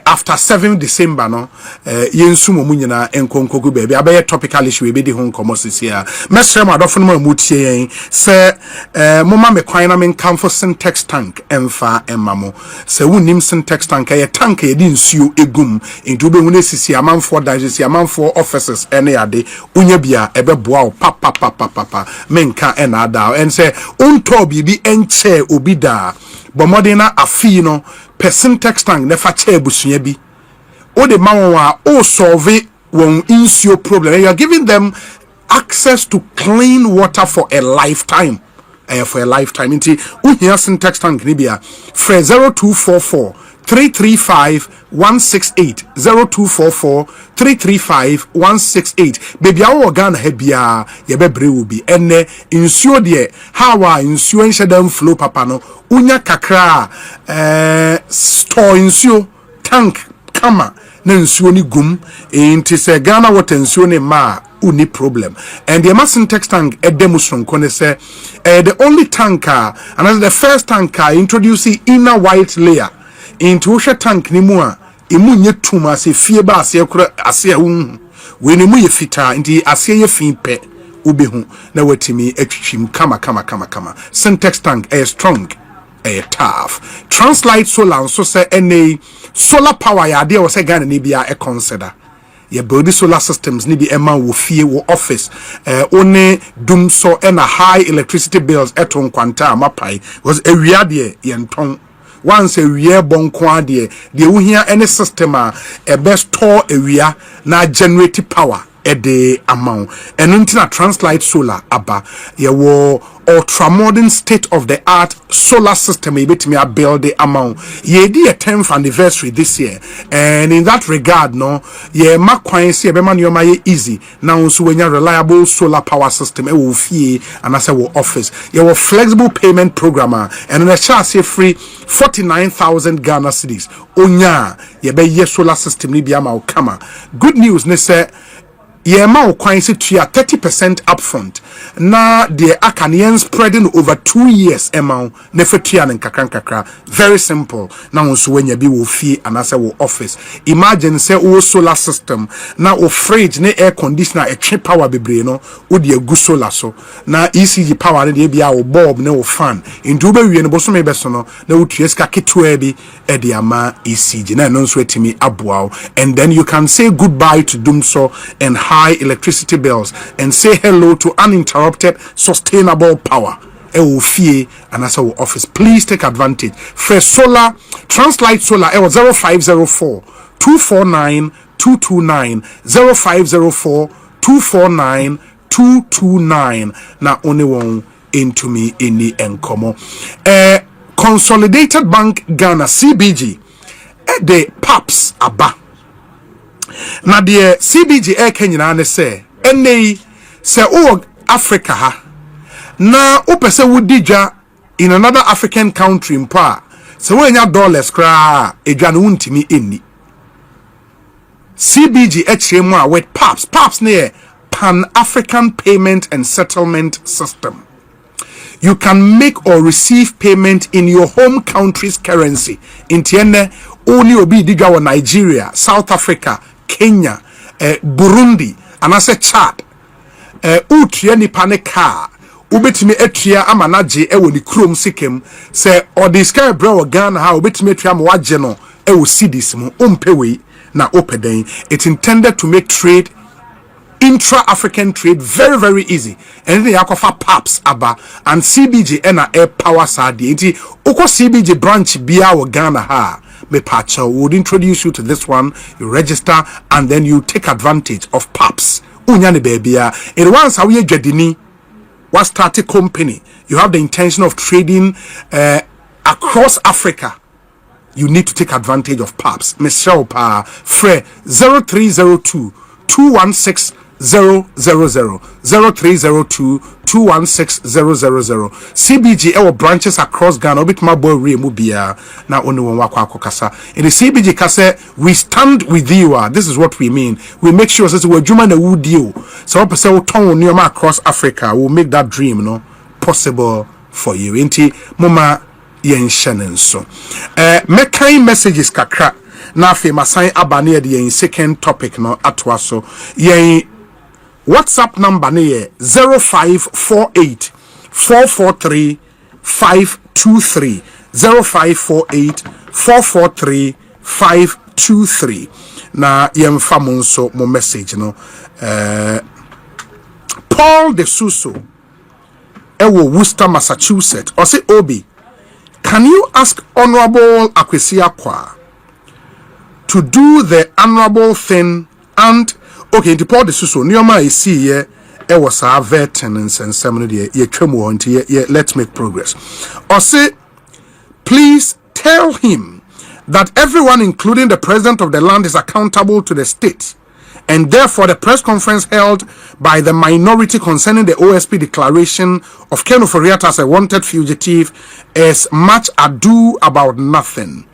D: after 7 December no yensu mo nyina enkonkogu baby abaye topical issue we be di ho nkomosisi a mesre ma adofo no ma tie yen se moma me kwan na me nkamfo syntax tank emfa emamo se wunim syntax tank ye tank
A: tank ye di nsuo egum into be hune sisi amanfo danjesi amanfo officers ene ade unya bia ebeboa o papa menka ena ada en say unto bibi enche obi da bomodena afi no person text tank ne fa che busua bi o de mawa o solve one nsuo problem and you are giving them access to clean water for a lifetime. For a lifetime. Inti uhia syntax tank nibia. Fre 0244 335 168 0244 335 168. Baby awo Ghana hebia yebebre ubi ene insuo de hawa insuo nshedam flow papa no unya kakra store insuo tank kama na nsuo ni gum inti se Ghana water nsuo ni ma uni problem and the mass syntax tank demonstration kone say the only tanker and the first tanker introducing inner white layer into ocean tank ni mu a emu nye tuma se fie ba ase kura ase we ni mu ye fita nti ase ye fin pe ubehu na watimi atwitwim kama syntax tank is strong tough translite solar so say any solar power ya de o say Ghana ni bia e consider ye build solar systems ni bi ema wo fie wo office one dum so na high electricity bills eton kwanta mapai was ewia de ye nton once ewia bonko ade de wo hia any system a best store ewia na generate power the amount and until translite solar aba ye wo ultra modern state of the art solar system bit me build the amount ye di a 10th anniversary this year and in that regard no ye makwan se be man yoma ye easy now so when reliable solar power system e wo fie and I say wo office ye wo flexible payment programmer and na cha say free 49,000 Ghana cedis onya ye be ye solar system ni bia ma o kama good news ne say ye ma o kwan se tua 30% upfront na the akanian spreading over 2 years amount na fetua ne kakra very simple na wonso wanya bi wo fie anase wo office imagine say wo solar system na o fridge ne air conditioner e power bebre no wo de agu solar so na ECG power ne de bia wo bulb ne wo fan ndu be wie ne boso me beso no na wo tua ska ketua bi e de ama ECG na no so etimi aboa and then you can say goodbye to Dumso and high electricity bills and say hello to uninterrupted sustainable power fie and as our office. Please take advantage. For solar translite solar 0504 249 229 0504 249 229 na only one into me any enkomo Consolidated Bank Ghana CBG the PAPS aba na the CBG Kenya ne say ene say o Africa ha na o pese wudija in another African country mpa say we nya dollars kra edwa no untimi eni CBG HM a with PAPS near Pan African Payment and Settlement System. You can make or receive payment in your home country's currency. In tiene only obi diga wa Nigeria, South Africa, Kenya, Burundi, and I say Chad. Utria ni pane car. Ubetimi etria amanaje ewo ni krom sikem se or this guy bro Ghana ha ubetimi etria mo waje no ewo cedis mo umpewe na opeden. It's intended to make trade intra-African trade very, very easy. Anything yakofa PAPS aba and CBG ena air power sadi. Iti uko CBG branch biya wa Ghana ha me pacha would introduce you to this one. You register and then you take advantage of PAPS. Unyani bebia. It once how ye jedini was start a company. You have the intention of trading across Africa. You need to take advantage of PAPS. Michelle Pa Fre 0302 216 000 0302 216 000 CBG our branches across Ghana bit my boy Remubia na only one wako kasa in the CBG kasa we stand with you this is what we mean we make sure that we juma na wood deal so person will turn near across Africa will make that dream no possible for you inti mama yen shanen so make messages kakra na fe masan abane de yen second topic no atwa so yen WhatsApp number ne 0548 443 523 0548 443 523. Na yemfa mo nso mo message no. Paul de Suso ewo Worcester, Massachusetts. Or say Obi, can you ask Honorable Akwesi Akwa to do the honorable thing? And okay, the Paul de Suso nioma I see here was our veterans and seminary ye twemo until ye let's make progress. Or say, please tell him that everyone, including the president of the land, is accountable to the state, and therefore the press conference held by the minority concerning the OSP declaration of Ken Oforiatta as a wanted fugitive is much ado about nothing,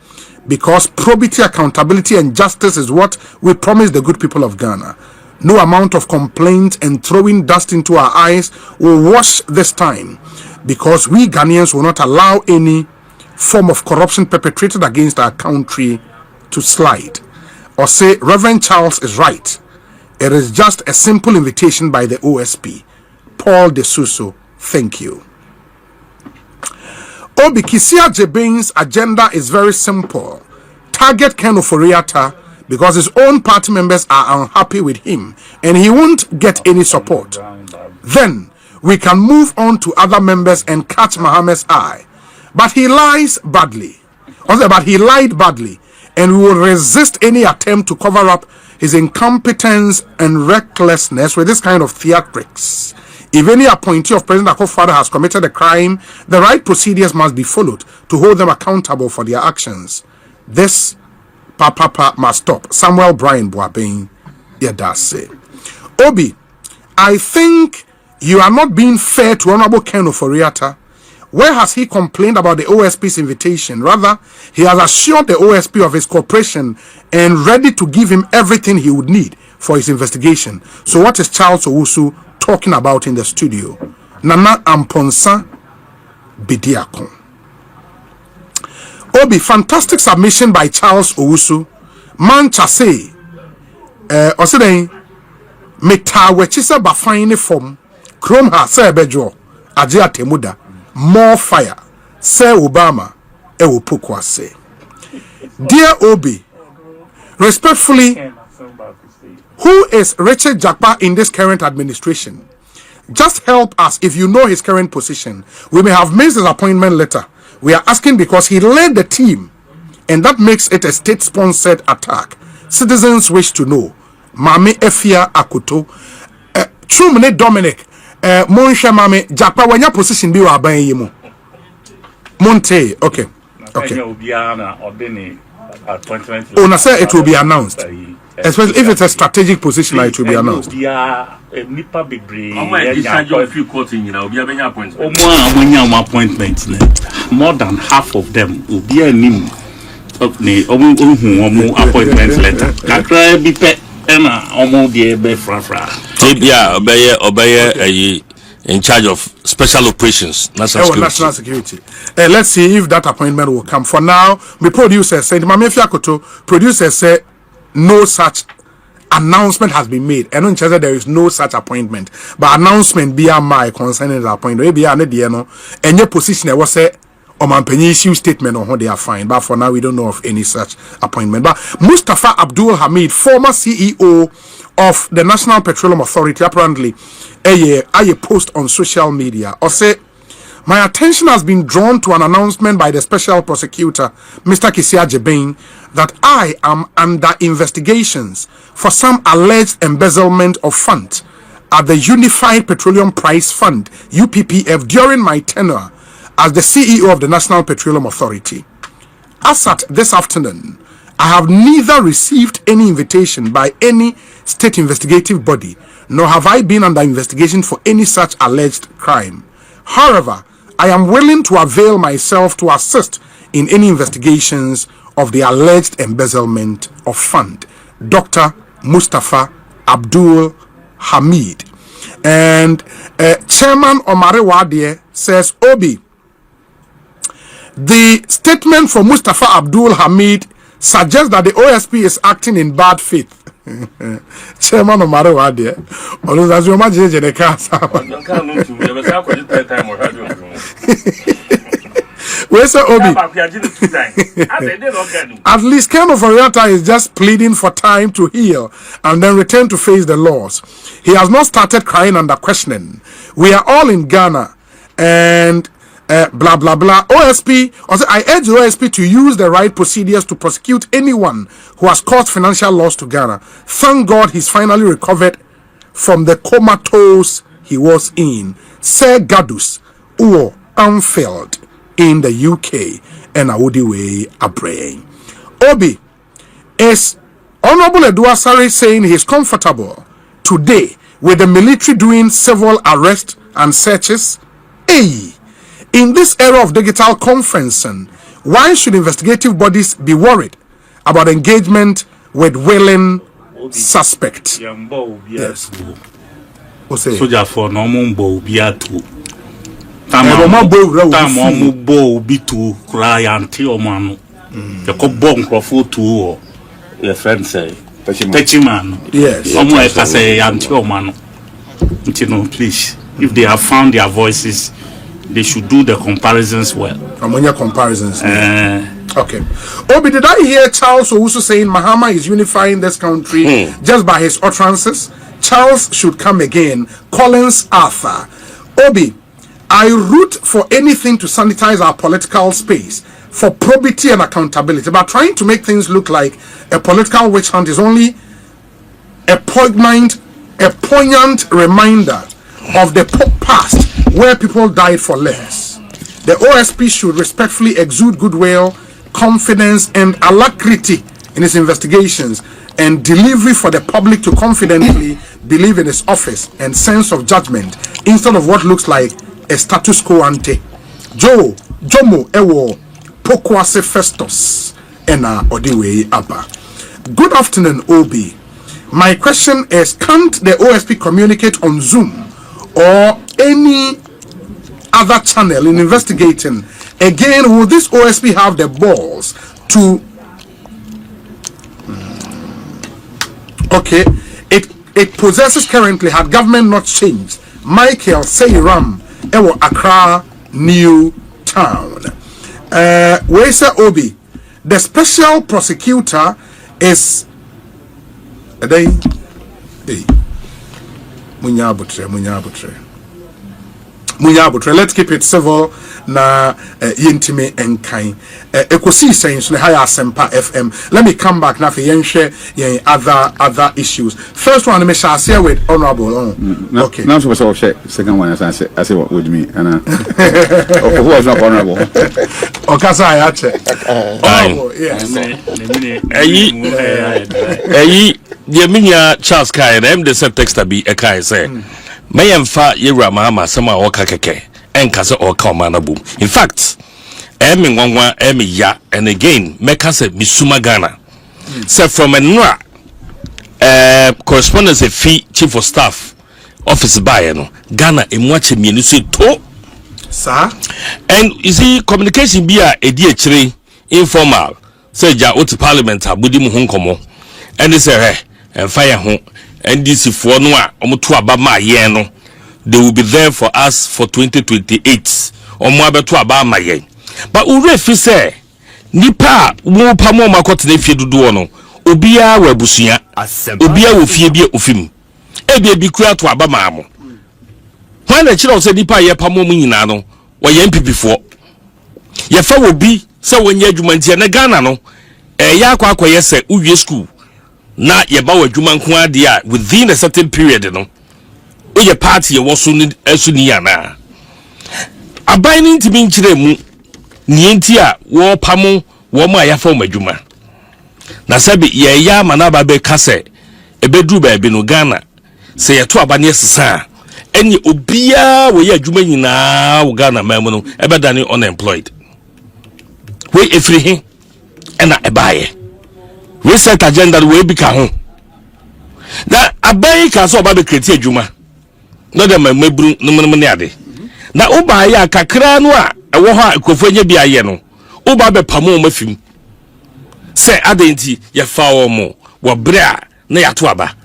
A: because probity, accountability, and justice is what we promise the good people of Ghana. No amount of complaint and throwing dust into our eyes will wash this time, because we Ghanaians will not allow any form of corruption perpetrated against our country to slide. Or say, Reverend Charles is right. It is just a simple invitation by the OSP. Paul de Suso, thank you. Obi Kisia Jebein's agenda is very simple. Target Ken Oforiatta because his own party members are unhappy with him and he won't get any support. Then we can move on to other members and catch Mahama's eye. But he lies badly. But he lied badly, and we will resist any attempt to cover up his incompetence and recklessness with this kind of theatrics. If any appointee of President Akufo-Addo has committed a crime, the right procedures must be followed to hold them accountable for their actions. This must stop. Samuel Brian Boabeng, Yedase. Obi, I think you are not being fair to Honorable Ken Oforiatta. Where has he complained about the OSP's invitation? Rather, he has assured the OSP of his cooperation and ready to give him everything he would need for his investigation. So what is Charles Owusu talking about in the studio? Nana Amponsa Bidiakon. Obi, fantastic submission by Charles Owusu. Man chase. Oseden meta wechisa bafine form. Krom ha se bejo. Ajia temuda. More fire. Say Obama. Ewo pokwase. Dear Obi, respectfully, who is Richard Jakpa in this current administration? Just help us if you know his current position. We may have missed his appointment letter. We are asking because he led the team, and that makes it a state-sponsored attack. Citizens wish to know. Mame Efia Akuto. Chumne Dominic. Monsha Mame Jakpa wanya position bi wa ban yemu. Monte, okay. Okay. Una say it will be announced. Especially if it's a strategic position, it will be announced.
C: More than half of them will be a name of the appointment letter.
B: In charge of special operations, national security.
A: Let's see if that appointment will come. For now, my producer said, Mamefia Koto, producer said, no such announcement has been made. And on Chester, there is no such appointment. But announcement be my concerning the appointment. Maybe I know, and your position, I was say, Omanpenyi issue statement on how they are fine. But for now, we don't know of any such appointment. But Mustafa Abdul Hamid, former CEO of the National Petroleum Authority, apparently, a post on social media, or say, my attention has been drawn to an announcement by the special prosecutor, Mr. Kisia Jebein, that I am under investigations for some alleged embezzlement of funds at the Unified Petroleum Price Fund, UPPF, during my tenure as the CEO of the National Petroleum Authority. As at this afternoon, I have neither received any invitation by any state investigative body, nor have I been under investigation for any such alleged crime. However, I am willing to avail myself to assist in any investigations of the alleged embezzlement of fund. Dr. Mustafa Abdul Hamid. And Chairman Omare Wadie says, Obi, the statement from Mustafa Abdul Hamid suggests that the OSP is acting in bad faith. Chairman Omare Wadie. Where's the Obi? At least Ken of Oriata is just pleading for time to heal and then return to face the laws. He has not started crying under questioning. We are all in Ghana and blah blah blah. OSP, also I urge the OSP to use the right procedures to prosecute anyone who has caused financial loss to Ghana. Thank God he's finally recovered from the comatose he was in. Sir Gadus Uo Anfield in the UK and Awodiwe Abraham. Obi is Honorable Eduasari saying he's comfortable today with the military doing several arrests and searches. Hey, in this era of digital conferencing, why should investigative bodies be worried about engagement with willing suspects? Yes.
C: Soldier for no mumbo biatu. Tamo bo bitu client or man. The cobon crofo to your friend say. Techiman.
A: Yes.
C: Somewhere can say anti man. Please. If they have found their voices, they should do the comparisons well.
A: Ammonia comparisons. Okay. Obi, did I hear Charles Owusu saying Mahama is unifying this country just by his utterances? Charles should come again. Collins Arthur. Obi, I root for anything to sanitize our political space for probity and accountability. But trying to make things look like a political witch hunt is only a poignant reminder of the past where people died for less. The OSP should respectfully exude goodwill, confidence, and alacrity in its investigations and delivery for the public to confidently believe in its office and sense of judgment instead of what looks like a status quo ante. Jomo Ewo Pokwase Festus Ena Odiwe Abba. Good afternoon, Obi. My question is, can't the OSP communicate on Zoom or any other channel in investigating? Again, will this OSP have the balls to it possesses currently, had government not changed? Michael Seiram Ewo Accra New Town. Wesa Obi, the special prosecutor is let's keep it civil na yintime enkan ekosi saying so higher sempa FM. Let me come back now for yenhwe yen other issues. First one me shall share with honorable okay
D: now so second one I say what with me and who was not honorable
A: okasa ya che honorable yes
B: Yeminya Charles Kai and the set text be a Kai say Mayemfa Yera Mahama sama oka keke enkase oka omanabu. In fact, emi ngwangwa emi ya and again mekase misuma Ghana. So from a correspondence a fee chief of staff office by no Ghana emwache mienu so to
A: sir. And
B: you see communication be a di informal say ja oti parliament abudi mu honkomo and they say and fire home NDC for no omutu aba ma ye no they will be there for us for 2028 omo abeto aba ma ye but ure fi say nipa mo pa mo makote na fie dudu no obia wa busua obia wo fie bia ofim e bi kura to aba ma mo when na kire o say nipa ye pa mo nyina no wo ye mpipifo ye fa wo bi say wonye adwuma ntia na Ghana no ya akwa ye say uwie school na yeba wadwuma nko ade a within a certain period no oye party ye woso ni asu ni yana aban ni ntimi nkire mu ni enti a wo pamo wo ma ya fa madwuma na sabi ye ya mana ba be kase ebedru ba bi no Ghana se ye to aba ne sesa eni obia wo ye adwuma nyina wo Ghana mamu no ebedane unemployed we efrihi ena ebaye reset agenda we be ka ho na abai ka so ba be create adwuma no dem mabru no ne ade na oba ya kakra no a ewo ho akofo nya bi aye no oba be pamo mafim se adenti ye fa wo mo wo bre a na ya to aba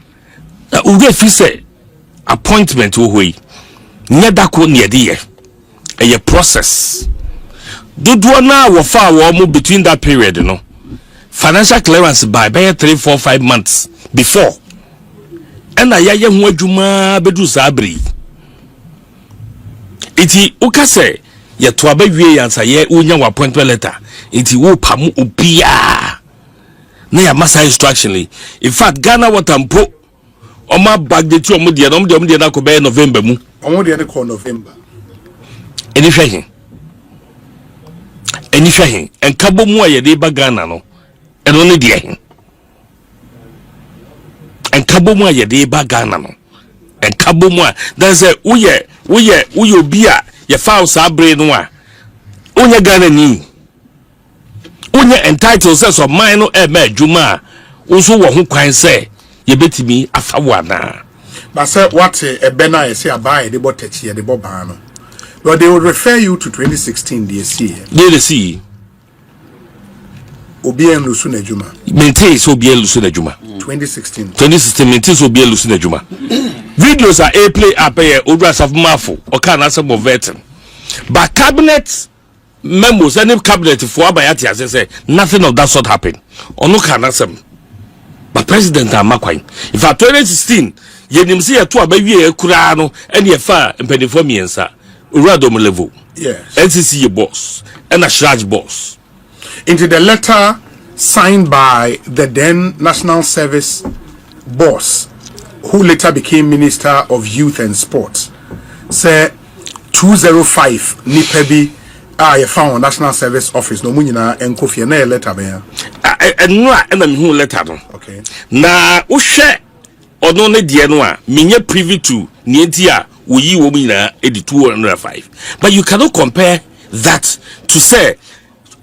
B: na uwe fi se appointment wo hoi nya dako ne ade ye process dodoɔ na wɔfa wɔn between that period no financial clearance by 3, 4, 5 months before ɛna yɛyɛ ho adwuma bedu saa bere iti uka sɛ yɛto abawie yansa yɛ unya wa appointment letter iti wo pamu obia na ya masa instruction in fact Ghana watampo oma bag de ti omo de na ko be November mu
A: omo de ko November
B: eni hwehin enkabo mu aye de ba Ghana no eno ne de hin enkabo mu aye de ba Ghana no enkabo mu a dan say uye obi a ye fa usa abre no a onye Ghana ni onye entitled says of mine no e ma adwuma unso wo ho kwan say ye betimi afawo na
A: but say what e be na say abai de botechi ye de boban no but they will refer you to 2016
B: DSC
A: obi en lusu na adwuma
B: maintain so obi en lusu na adwuma
A: 2016
B: maintain so obi en lusu na adwuma videos are a play up here odra safmafo o kan asem of vetting but cabinet members any cabinet for abayati as say nothing of that sort happened ono kan asem but president amakwan if at 2016 yenim se yeto abawie ekura no ene yefa mpanifo miensa uradom level
A: yes
B: NCC boss and a Shraj boss
A: into the letter signed by the then National Service boss who later became Minister of Youth and Sports say 205 nipebi I found National Service Office no munyina enkofie na letter be
B: no a na me hu letter no
A: okay
B: na wo hwe ono ne de no a menye privy to ne enti a wo yi wo munyina edi 205 but you cannot compare that to say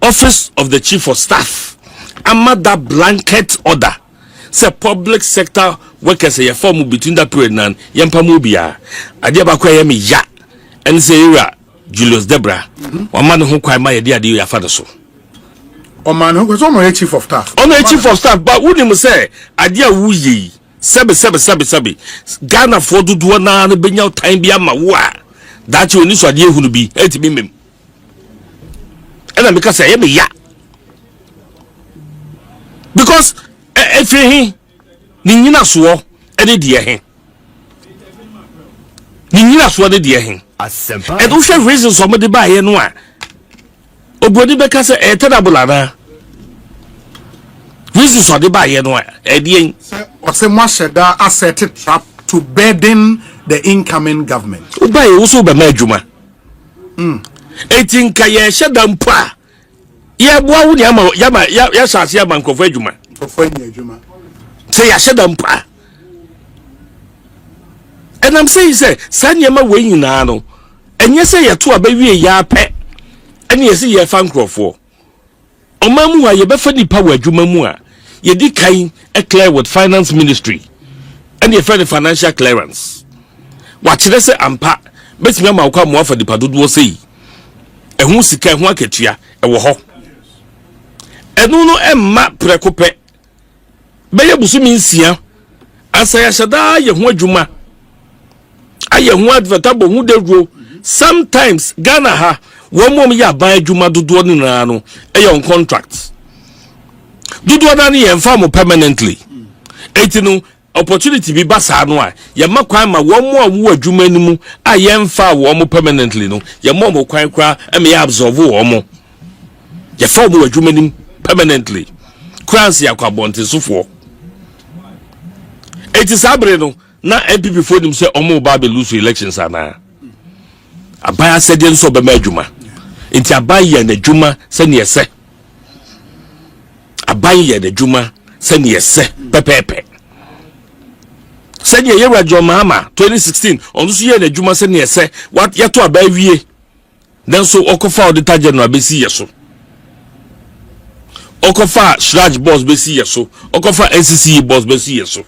B: Office of the Chief of Staff ama that blanket order say public sector workers ye form between that period nan yempa mu bia ade ba kwa ye me ya en say era Julius Debra o man ho kwan ma ye de ade ya fa de so
A: o man ho so no Chief of Staff
B: Chief of Staff but who dem say ade a wu yi sebe Ghana for dodo na benya time bia ma wo a that you ni so ade ehunu bi etimi mem ena me ka say ye me ya because everything ni nyina so ene de he ni nyina so de he and who should reason somebody buy here no a obodi be ka say terrible na reason so de buy here no a e de
A: o say mo sheda asset trap to burden the incoming government
B: buy wo so be ma adwuma etin ka ye sheda mpo a ye boa wo ni ama ya shase ama nkofo adwuma say ya sheda mpo a and I'm saying say sanyema we nyina no enye say ye to abawie ya pe ene ye say ye fa nkrofo omamu a ye be fa nipa wa adwuma mu a ye di kan clear with finance ministry and ye fa the financial clearance wa kire say ampa betimi ama kwa mo afa dipa dodo sei ehu sika ehu aketua ewo ho enu no emma prekope be ye busumi nsia asa ya shada ye ho adwuma aye hu advertable hu dewro sometimes Ghana ha wo mom ya ban adwuma dodo ni na no e on contract dodo na ne yemfa mo permanently etinu opportunity bi basa no a ye makwan ma wo mo awu adwuma ni mu a yemfa wo mo permanently no ye mo kwan kra e me absorb wo mo ye fa mo adwuma ni permanently kransi yakwa bonte sofo etisabre no na MPP for them say omo ba be lose elections ana abaya said den so be ma adwuma enti abaya na adwuma se ne yese abaya na adwuma se ne yese pepepe se ne yewra jo Mahama 2016 on so ye na adwuma se ne yese what yeto abaya wie then so okofa auditor general be si yeso okofa Shraj boss be si yeso okofa NCC boss be si yeso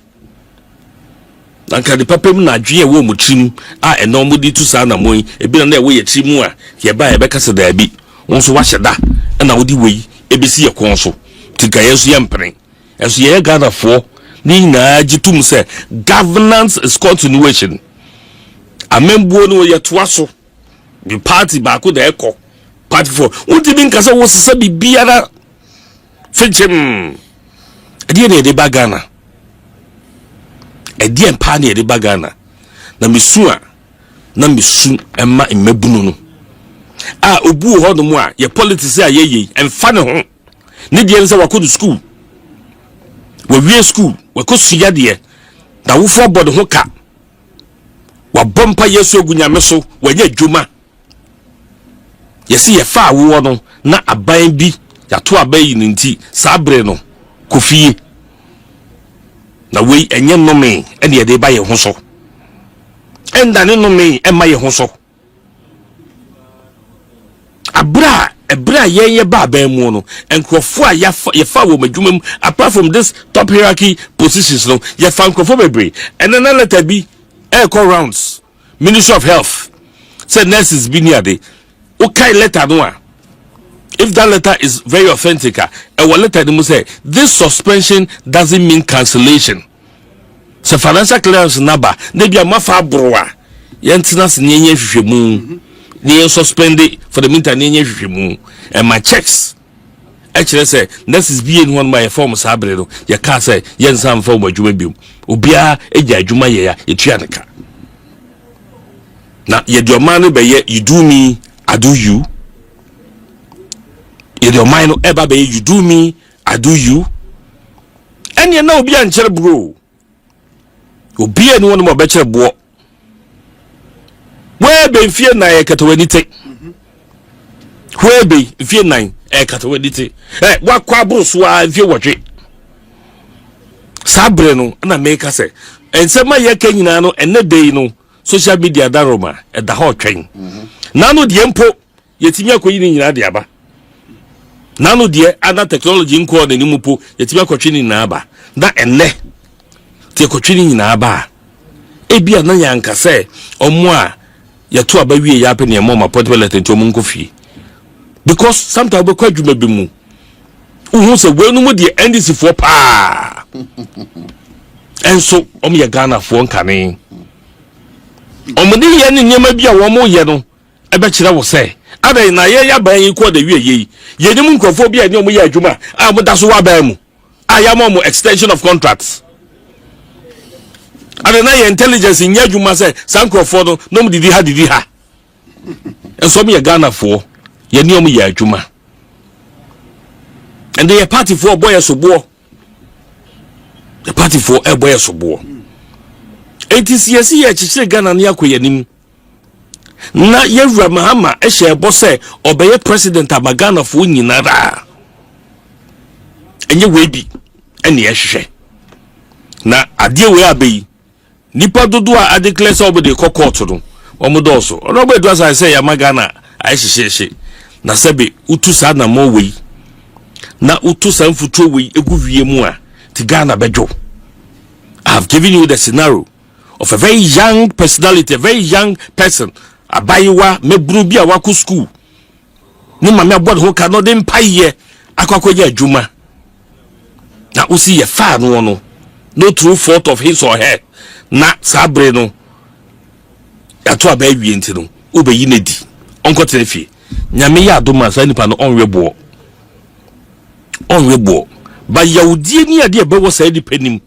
B: nanka de papem na adwe wo mu trim a eno mu di tu sa na moyi ebi na we ye trimu a ye ba ye be kasa da bi wonso wa hyeda na wodi wei ebesi ye kon so tika yeso ye mpren eso ye Ghana fo ni na gitum se governance is continuation amembuo no ye toa so the party ba ko da ekọ party for unti bin kasa wo sesa bibiara fechem ade ne de bagana ade empa ne de bagana na mesu a na mesu emma emabunu no a obu ho no mu a ye politics a ye emfa ne ho ne de nsa wakodu school we school wakosuya de da wo fo bod ho ka wa bompa yesu ogunyame so wanya adwuma yesi ye fa wo no na aban bi ya to aban yi nti sabre no kofie na we enye nnome ene ye de ba ye ho so enda ne nnome e ma ye ho so ebra ye ba aban mu no enkrofo a ye fa wo madwuma mu apart from this top hierarchy positions no ye fa enkrofo bebre ene na letter bi echo rounds Ministry of Health said nurses be near the okay letter no. If that letter is very authentic, a letter they must say this suspension doesn't mean cancellation. So financial clearance number they be a mafa broa yentina nyenye hwehwemu they suspend it for the meantime nyenye hwehwemu and my checks actually say nurses be in one my form sabre no ya ka say yensan form adwuma biom obia eja adwuma ye ya etuaneka. Now, your man be you do me, I do you. Your mind ever be you do me, I do you. And you know be an bro. You be anyone more better boy. Where be fear na ekatowenite? Where be fear na ekatowenite? What kwabro swa if you watch it. Sabre no na make us say. And some my nyina no and day no. Social media daroma at the hot train. Nano the empo yetimia ko yini nyina de aba. Nano de other technology nko de nimupo yetimia ko twini na aba. Na enne te ko twini nyina aba. Ebia na yanka se omo a yeto aba wie ya pe ne mo ma portable tento mo nkofie. Because sometimes we kwa dwuma bi mu. Uhu se we no mu de NDC for pa. Enso omo ye Ghana for nkane. Omudi ye ni nyema bia wo mo ye no ebe kire wo se adai na ye ya ban yi ko da wie ye ye ni mu nkrofo bia ni omo ye adwuma a mo da so wa ban mu a ya mo extension of contracts adai na ye intelligence nya adwuma se san nkrofo no mo didi ha enso mo ye Ghana fo ye ni omo ye adwuma and the party for boy so bo the party for e boy so bo ATCSC ya chichire Ghana ni akoyanim na yewura Mahama ehye bose obeye president abagana fo nyinara enye webi ene ehhwe na ade we abeyi nipa dodo a adeclare so obede court no omodoso onobo do asa say ya magana ahyehyehye na sebe utu sa na mo we na utu sa mfuto we eguwie mu a ti Ghana bejo. I have given you the scenario of a very young personality, a very young person. Abayiwa mebru bia wako school. Ni mame abod ho ka no de mpaye akwakoye adwuma. Na usi ye fa no true fault of his or her. Na sabre no. Ya to abayi enti no. Obeyi nedi. Onko tefi. Nyame ya adoma sa nipa no onwebo. Onwebo. Ba yawudie ni ade ebe wo sa di panim.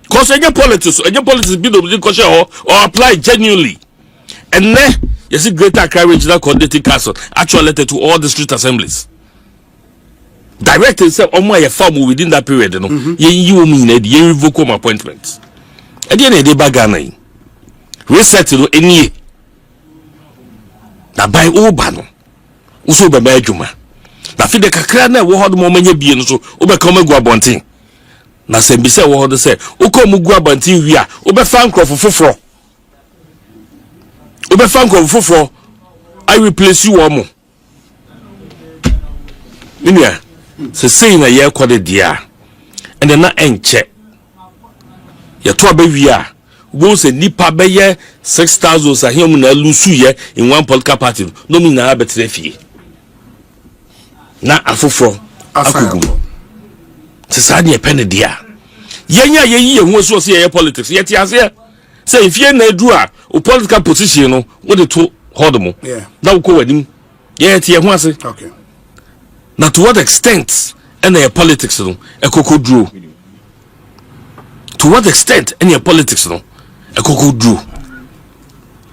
B: Cause any politics be the or apply genuinely. And then you see greater courage that coordinating council actually letter to all district assemblies. Direct itself on my farm within that period, you mean you revoke my appointments. And then they bagana reset any na by Obano. Uso be majuma. Na fi de kakra na wo hod mo manya bie no so obekoma gu abonten. Na se bi se wo hod se ukomu gu abonten wi a obefa nkrofo foforo. Obefa nkrofo foforo I replace you omo. Ninia se sei na ye kwade dia. Ende na enche. Ye to abawi a wo se nipa be ye 6,000 sa him na lusu ye in one political party no mi na abetre fie. Na afoforo akugu se sa ne pen dia yenya ye hu so se ye politics ye ti ase se ifie na edu a o political position no wo de to hold mo na wo ko wanim Yeah, tia ho ase.
A: Okay.
B: Now to what extent any politics no ekoko duro? To what extent any politics no ekoko duro?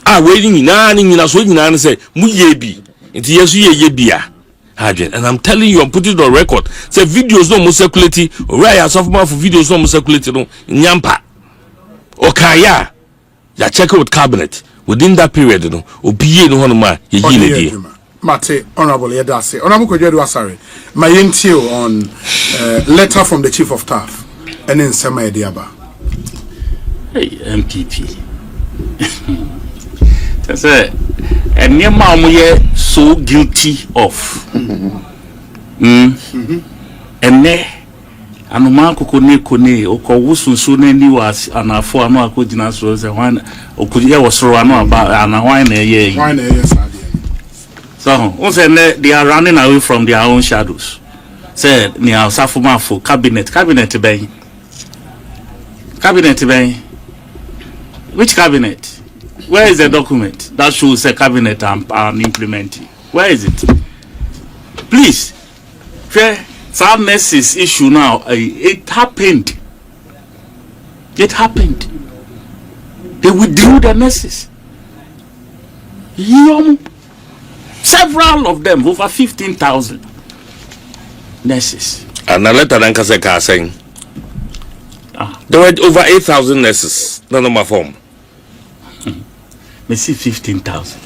B: Ah, we ni nyina so nyina say mu ye bi. Nti yesu ye bia. And I'm telling you, I'm putting it on record. Say videos no mo circulate, or where ya software for videos no mo circulate no nyampa. Okaya. Ya check with cabinet within that period no obiye no honoma ye yile die.
A: Mate, Honorable Yedase. Honorable Kojedu Asare. My intio on letter from the Chief of Staff. And then Sema Ediaba.
C: Hey, MPP. That's it. And your mom so guilty of. And ne anuma kone oko wusunsu na ni was anafo anu akojina so se wan okuye wosoro anu aba ana wan na ye.
A: Why na yes idea.
C: So, they are running away from their own shadows. Say, ni asafuma for cabinet bay. Cabinet bay. Which cabinet? Where is the document that shows a cabinet and implementing? Where is it? Please, sadness is issue now. It happened. It happened. They withdrew the nurses. Several of them, over 15,000 nurses.
B: And a letter than Kaseka saying there were over 8,000 nurses. None of my form.
C: Me see 15,000.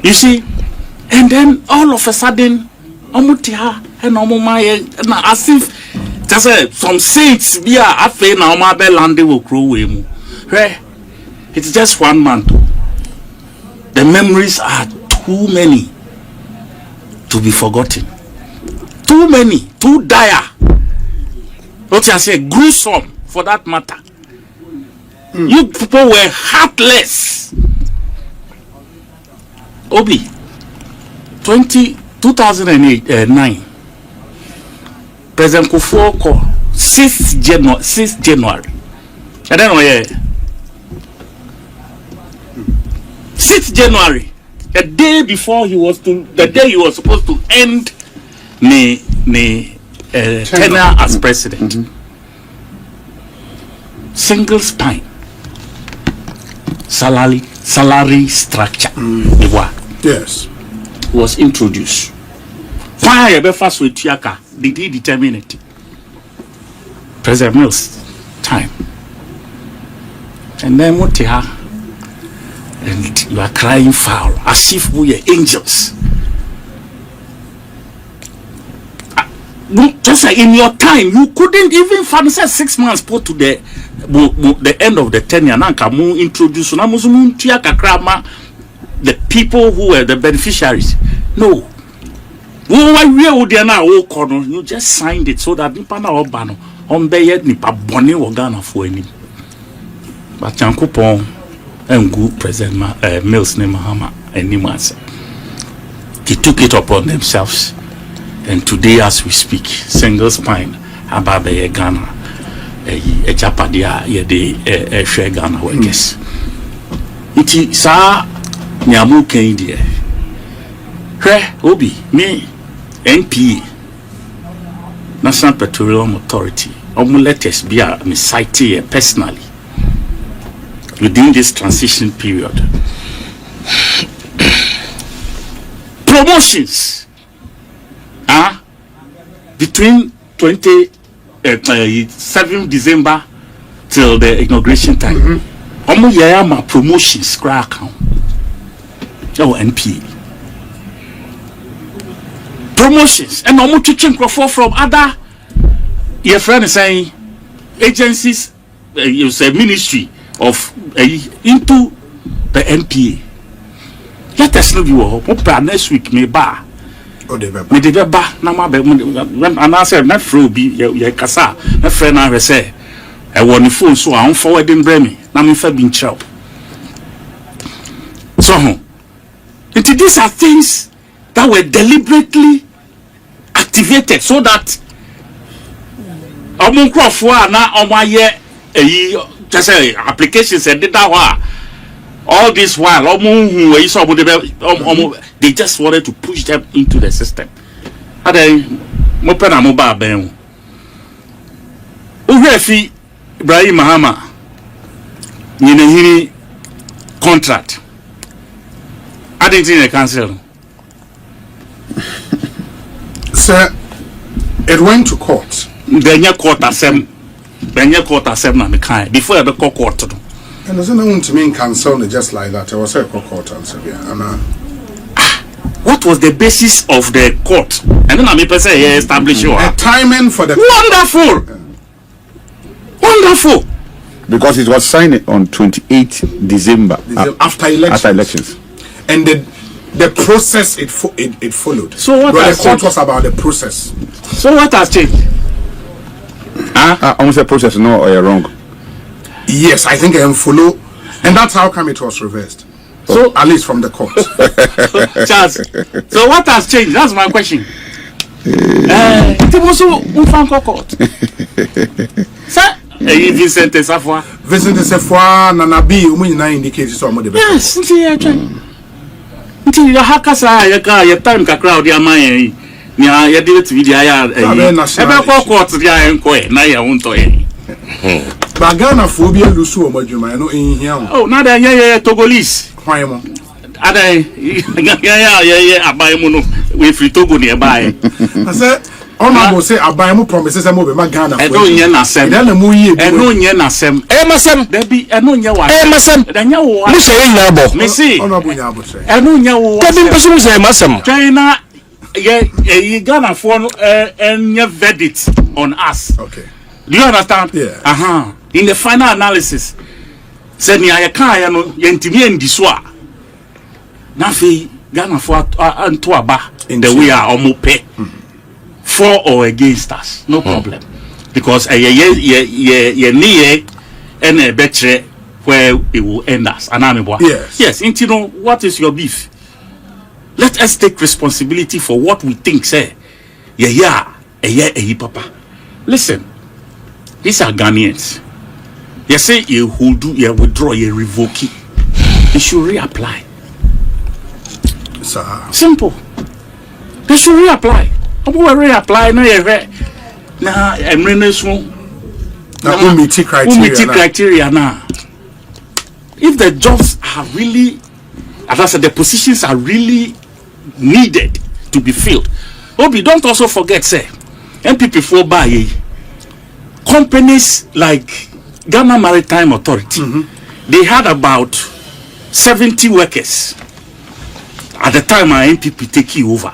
C: You see, and then all of a sudden, Omutia and Omumaya, as if just some saints be a fair now, my bell and they will grow him. It's just 1 month. The memories are too many to be forgotten. Too many, too dire. What I say, gruesome for that matter. You people were heartless. Obi, 2009, President Kufuor called 6th January. I don't know, yeah. 6th January, the day he was supposed to end the tenure as president. Single spine salary structure.
A: Yes,
C: was introduced. Why first with Tiaka did he determine it? President Mills time, and then what and you are crying foul as if we are angels. Just like in your time, you couldn't even fancy 6 months put to the end of the tenure. Nanka introduce the people who were the beneficiaries. No. You just signed it so that Nipana Obano on Bayet Nipa Boni Ogana for any. But Yankupon and good President Mills name Mahama and Nimasa. He took it upon themselves. And today, as we speak, single spine, Ababe Ghana, a Japadia, a share Ghana workers. It is Nyamu Kendia. Obi, me, NPA, National Petroleum Authority, let us be a cited personally within this transition period. Promotions. Between 7 December till the inauguration time, my promotions crack account. NPA promotions and I'm teaching from other your friend is saying agencies, you say ministry of into the NPA. Let us know you next week may bar. Me de ba na ma be and I said na fro bi ye kasa na friend na say e won phone so an forwarding bremi na me fa bi nchao so these are things that were deliberately activated so that omunkrofo na omaye just say applications and data wa All this while, they just wanted to push them into the system. And then, Mopena Moba Ben. Urefi Ibrahim Mahama, Ninehiri contract. I didn't see the council.
A: Sir, it went to court.
C: Then your court assembly. Then your court assembly and the kind before the court.
A: And doesn't want to mean cancel just like that. I was a court answer.
C: What was the basis of the court? And then I'm say establish you.
A: A timing for the
C: wonderful, wonderful.
D: Because it was signed on 28th December
A: after elections.
D: After elections,
A: and the process it followed.
C: So what
A: the court was about the process.
C: So what has changed?
D: Almost a process, no, or wrong.
A: Yes, I think I am follow, and that's how come it was reversed. So at least from the court.
C: Charles, so what has changed? That's my question. It was also court. Sir, Vincent Safwa.
A: Vincent Safwa, Nanabi, Umina indicated some of the
C: yes, until your hackers are your time ka crowd your mind. Nya ya did it video ya court ya enko na ya unto
A: Bagana phobia lusu omajuma no in here.
C: Oh, now they are Togolese.
A: Why mo?
C: Ada ya abaye mu no we free Togo nearby.
A: I said honorable say abaye mu promises am be Ghana.
C: E no nye na sem.
A: Na mu yi
C: e no nye na sem.
B: E masem.
C: There be e no nye wa.
B: E masem.
C: Da nya wo.
B: Mu say nya bo.
C: Me see.
A: Honorable nya bo say.
C: E no nye wo.
B: Da bi person mu say masem.
C: China Ghana for any verdict on us.
A: Okay.
C: Do you understand?
A: Yeah.
C: In the final analysis, said ni ayaka no yentimi endiswa. Na fe Ghana for anto aba the way are omope for or against us. No problem. Because ye niye and betre where it will end us.
A: Yes.
C: Yes. You know what is your beef? Let us take responsibility for what we think, say. Papa. Listen, these are Ghanaians. You say you will do, you withdraw, you revoke it. They should reapply. Simple. They should reapply. Who will reapply? Now, criteria now. If the jobs are really, as I said, the positions are really needed to be filled. Obi, don't also forget, say, MPP for buy companies like Ghana Maritime Authority. They had about 70 workers at the time our MPP take you over.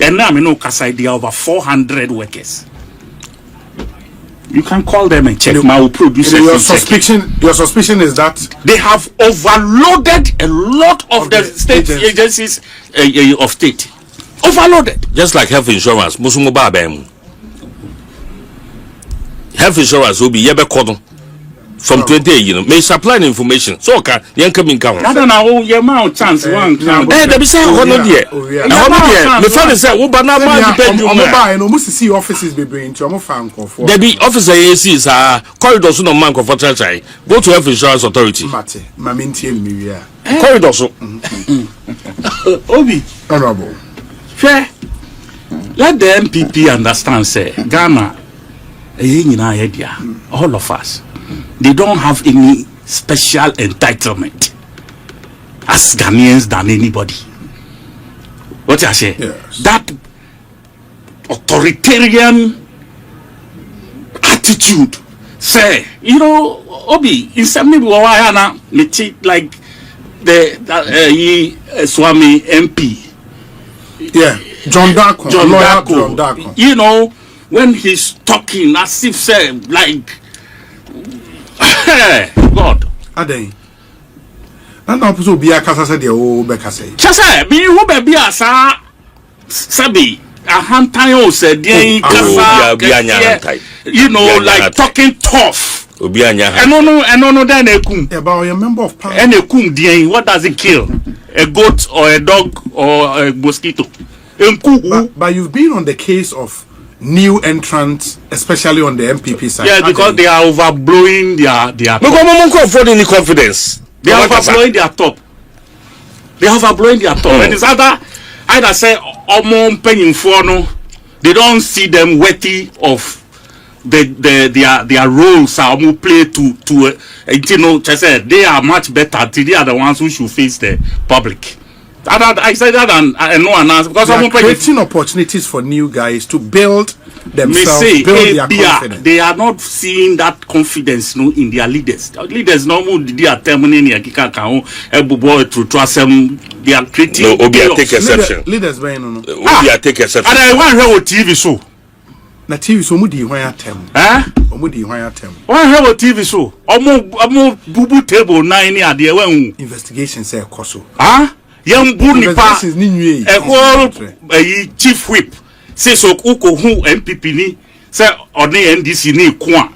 C: And now I know Kasai they are over 400 workers. You can call them and check. My produce.
A: Your suspicion is that
C: they have overloaded a lot of the state agencies of state. Overloaded.
B: Just like health insurance. Health insurance will be from 20, you know, may supply information. So can you come in count?
C: I don't know your amount chance one.
B: There be some the father said, "Oh, but now depend on
A: mobile. No, must see offices be bringing to your fan for.
B: There be officer ACs corridors no man for church. Go to health insurance authority. Corridors.
C: Obi,
A: honorable.
C: Fair. Let the MPP understand, say Ghana, all of us. They don't have any special entitlement as Ghanaians than anybody. What I say?
A: Yes.
C: That authoritarian attitude, say, you know, Obi, in some people, like the Swami MP.
A: Yeah, John Darko.
C: You know, when he's talking as if, say, like, God.
A: Adey. And now people be a kasa say the o be kasa.
C: Chasa be who be asa sabi a hantan o say dey kasa. You know, like talking tough.
B: Obi anya.
C: Eno then ekum.
A: About your member of parliament.
C: And ekum dey what does it kill? A goat or a dog or a mosquito?
A: But you've been on the case of new entrants, especially on the MPP side.
C: Yeah, because they are overblowing their.
B: No, afford any confidence.
C: They are overblowing their top. They are overblowing their top. And it's either say Omo paying for no, they don't see them worthy of their roles are play to you know, I said they are much better. They are the ones who should face the public. I said that and no one else because
A: I'm creating opportunities for new guys to build themselves, build their confidence.
C: They are not seeing that confidence no in their leaders. Leaders no more they are terminating akika kan ebubo to trust them. They are creating.
B: No, Obi take exception.
A: Leaders by no.
B: Obi take exception.
C: And I want to hear TV show.
A: Na TV so mudi hwan atem. Omudi hwan atem.
C: Wan hear TV show. Omo bubu table 9 ni ade wan
A: investigation say ekoso.
C: Young Bunipa, a chief whip, says so Uko who MPP ni, say or the NDC ni Kwa,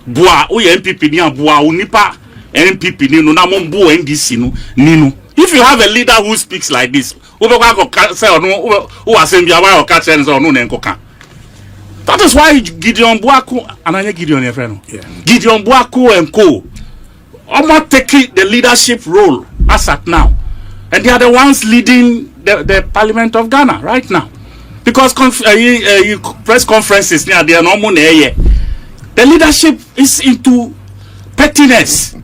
C: Boa, O MPP ni Boa, Unipa, MPP ni no Namombo NDC no, Nino. If you have a leader who speaks like this, Ubako say or no, who are saying Biawa or Catchens or no Nenkoka. That is why Gideon Boaku and I Gideon your friend. Gideon Boaku and Co. Almost taking the leadership role as at now. And they are the ones leading the Parliament of Ghana right now. Because press conferences, they are no money. The leadership is into pettiness.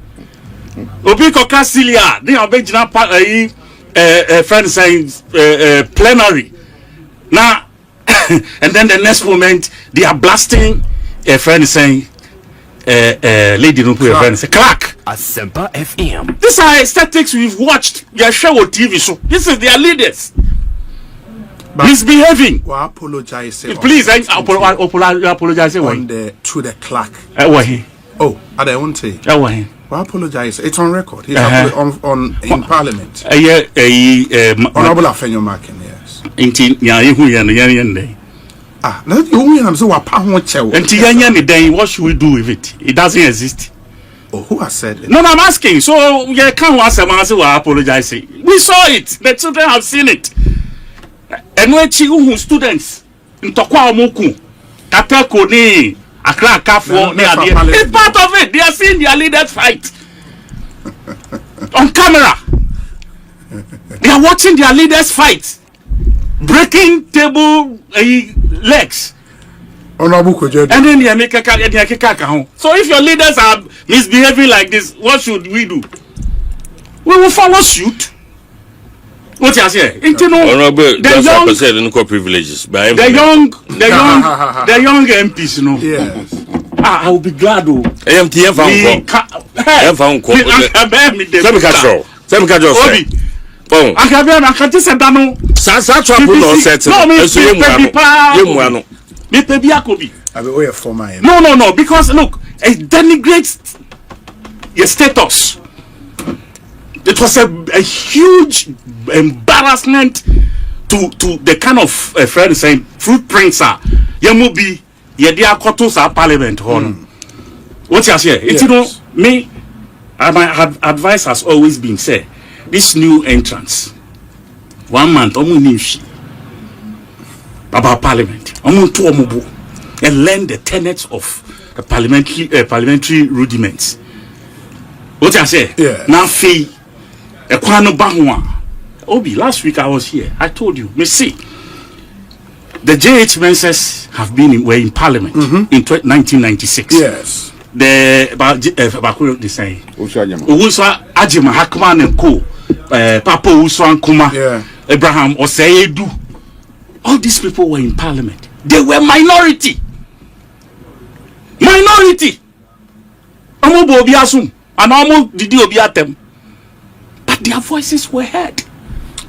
C: Obiko Casilia, they are big friends saying plenary. Now, and then the next moment, they are blasting a friend saying, lady no put friend say crack.
E: Asempa FM.
C: These are aesthetics we've watched. Their show on TV show. This is their leaders. Misbehaving.
A: Well, apologize.
C: Please, apologize
A: on to the clerk. Oh, I don't say. Well, apologize. It's on record. He's on in Parliament. Honorable Afenyo Markin, yes. Now the only I'm so
C: what should we do with it? It doesn't exist.
A: Oh, who has said it?
C: No, I'm asking. So you can't answer apologize. We saw it. The children have seen it. And when students in Tokwa Moku, Kateko ni Accra Kafo, it's part of it. They are seeing their leaders fight on camera. They are watching their leaders fight, breaking table legs. And then they make a so if your leaders are misbehaving like this, what should we do? We will follow suit. What you say? The young MPs, you know.
A: Yes.
C: I will be glad. No, because look, it denigrates your status. It was a huge embarrassment to the kind of friend saying footprints are Yamubi Yedia Kotos are Parliament. What you say? It's, you know, me, my advice has always been said, this new entrance, 1 month, about Parliament, and learn the tenets of the parliamentary rudiments. What I say?
A: Yeah.
C: Now, Fee, Ekwano Bahwa. Obi, last week I was here. I told you, me see, the JH Menses were in Parliament in 1996.
A: Yes.
C: The Bakuro say, Usa Ajima Hakman and Co. Papa Uswan Kuma, Abraham Oseyedu. All these people were in Parliament. They were minority. Omo Bobi Asum and Omo Didi Obiatem. But their voices were heard.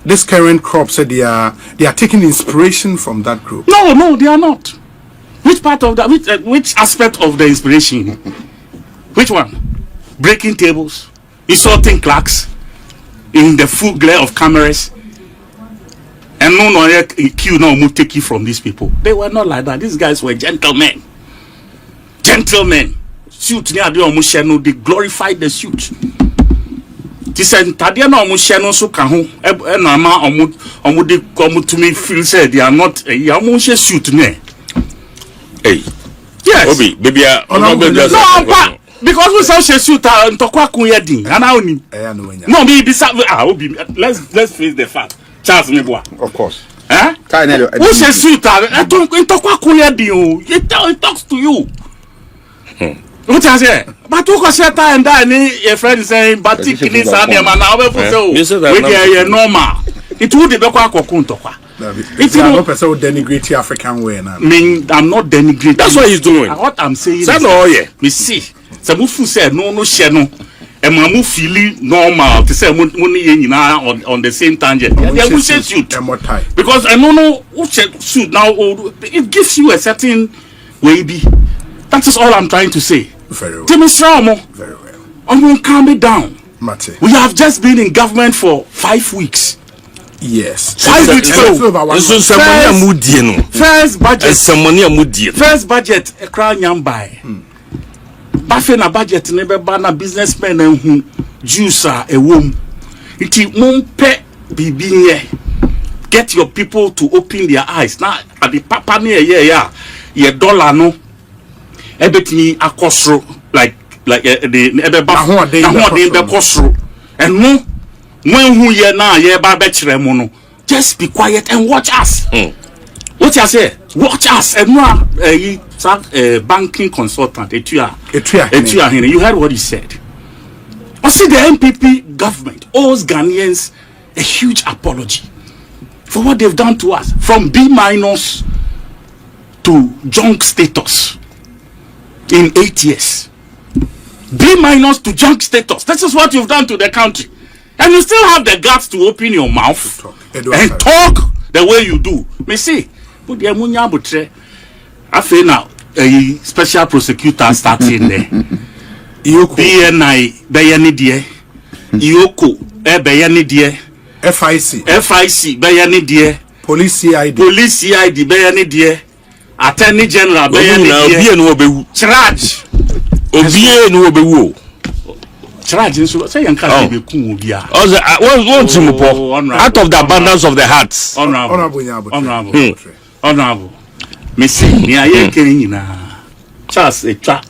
A: This current crop said they are taking inspiration from that group.
C: No, they are not. Which part of that? Which aspect of the inspiration? Which one? Breaking tables, insulting clerks in the full glare of cameras, and no queue no take you from these people. They were not like that. These guys were gentlemen. Suit near the Omusheno, they glorified the suit. This and Tadiana Omusheno so kahu enama omu to me feel said they are not a Yamushe suit ne.
B: Hey.
C: Yes.
B: Obi, baby,
C: because we say she suit ntokwa kun ye din ana oni no be let's face the fact Charles Meboa
D: of course
C: who she suit ntokwa kun ye din o it talks to you what you say but who cause that and that your friend saying batik ni sa na na we say we dey normal it would be kwa ntokwa.
A: If you not person denigrate African way now.
C: I'm not denigrating.
B: That's what he's doing.
C: What I'm saying is
B: me
C: see. Some who say no share no. And my move feeling normal to say money on the same tangent. Yeah, we say suit. Because I know who suit now it gives you a certain way be. That is all I'm trying to say.
A: Very well.
C: Very well. I'm going to calm it down.
A: Mate.
C: We have just been in government for 5 weeks.
A: Yes.
C: 5 weeks ago. First budget. First budget. A crown yam buy. Buffet na budget never ban a businessman and who juice a womb. It won't pay be get your people to open their eyes. Now at the papa near ye dollar no. Everything a costro like the and no. When who ye na ye ba betchere mono, just be quiet and watch us. What you say? Watch us. And no banking consultant. You heard what he said. I see the MPP government owes Ghanaians a huge apology for what they've done to us, from B- to junk status in 8 years. B- to junk status. This is what you've done to the country. And you still have the guts to open your mouth and talk the way you do. Me see, but the munya butre. I feel now a special prosecutor starting there. BNI bayani die. Ioko bayani die.
A: FIC
C: bayani die.
A: Police CID
C: bayani die. Attorney General bayani die. Charge.
B: Obie no obewu.
C: Charging so say yan can be kun obi a.
B: Out of the abundance of the hearts.
C: Honorable. Me say me aye ken nyina. Charles etwa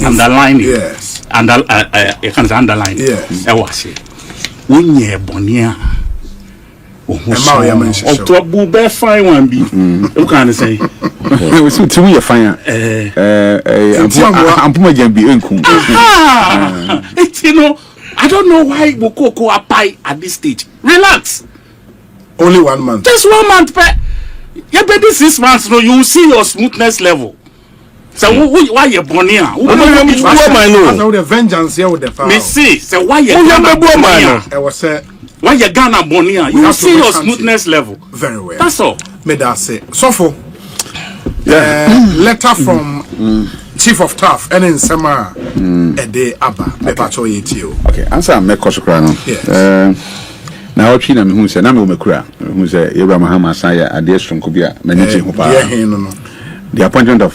C: underline.
A: Yes.
C: And you can underline.
A: Yes.
C: E wa say. Wonye boni a. October be fine one be. You can say.
D: We see to we fine. I'm puma jambi enku.
C: You know, I don't know why Bokoko apply at this stage. Relax.
A: Only 1 month.
C: Just 1 month. Yeah, but this 6 months, no, you will see your smoothness level. So why you born here?
A: The vengeance here with the power.
C: Me see. So why you why you Ghana born here? You will see your smoothness level.
A: Very well.
C: That's all.
A: May that say. So for letter from Chief of Staff and in Sama a day Abba.
D: Okay, answer me question.
A: Yes.
D: Now what na me hu say na me omekura hu say Mahama Saya ade stronko bia manage ho pa. The appointment of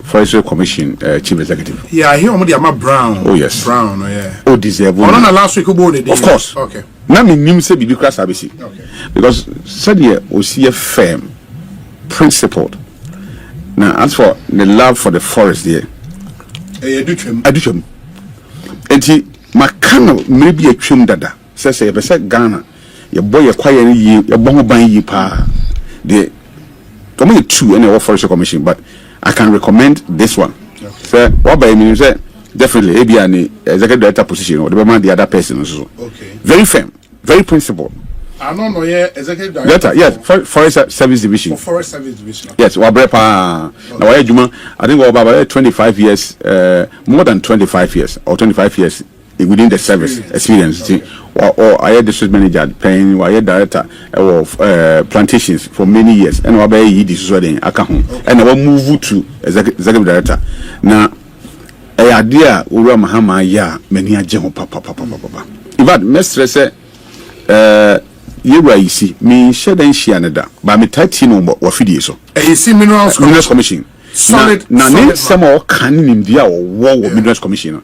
D: Forestry Commission Chief Executive.
A: Yeah, he almost am Brown.
D: Oh yes.
A: Brown, yeah.
D: Oh deserve.
A: Last week
D: of course.
A: Okay.
D: Na me nim say bibi kra sabesi.
A: Okay.
D: Because said here o see a firm principled. Now as for the love for the forest there. Adutwam. Enti makano maybe a twam dada. Say be say Ghana your boy your quiet ye your bon ban ye pa. The only two in the Forestry Commission, but I can recommend this one. So what by me say definitely ABA the executive director position or the other person also.
A: Okay.
D: Very firm, very principled.
A: I don't know executive director.
D: Yes, Forest Service Division.
A: Forest Service Division.
D: Yes, Wabrepa. Now I think about 25 years, more than 25 years or 25 years within the service experience. Or I had district manager paying or I had director of plantations for many years and I this wedding and I will move to executive director. Now a idea Ura Mahama ya many a jemo papa. In fact, Mestre say you see me shed and she another but me title or video so
A: you see Minerals
D: Commission
A: solid
D: now name some more can in India or war Minerals Commission.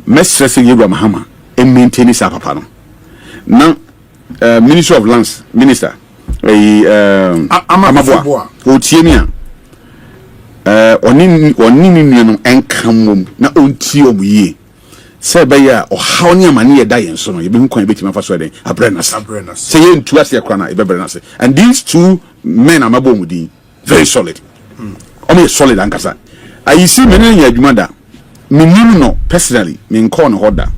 D: Mestre say Ura Mahama and maintain his papa no. Now, Ministry of Lands Minister, Amabwa, Otiemia, oni ni no enkam na onti omuye se be ya o haw ne amane ye da yen so no ye be nkwan be tima fa so den abrenas se ye ntu ase akra na e be brenas and these two men are mabomudi very solid omo solid ankasa I see many adwuma da me no personally me nko no hoda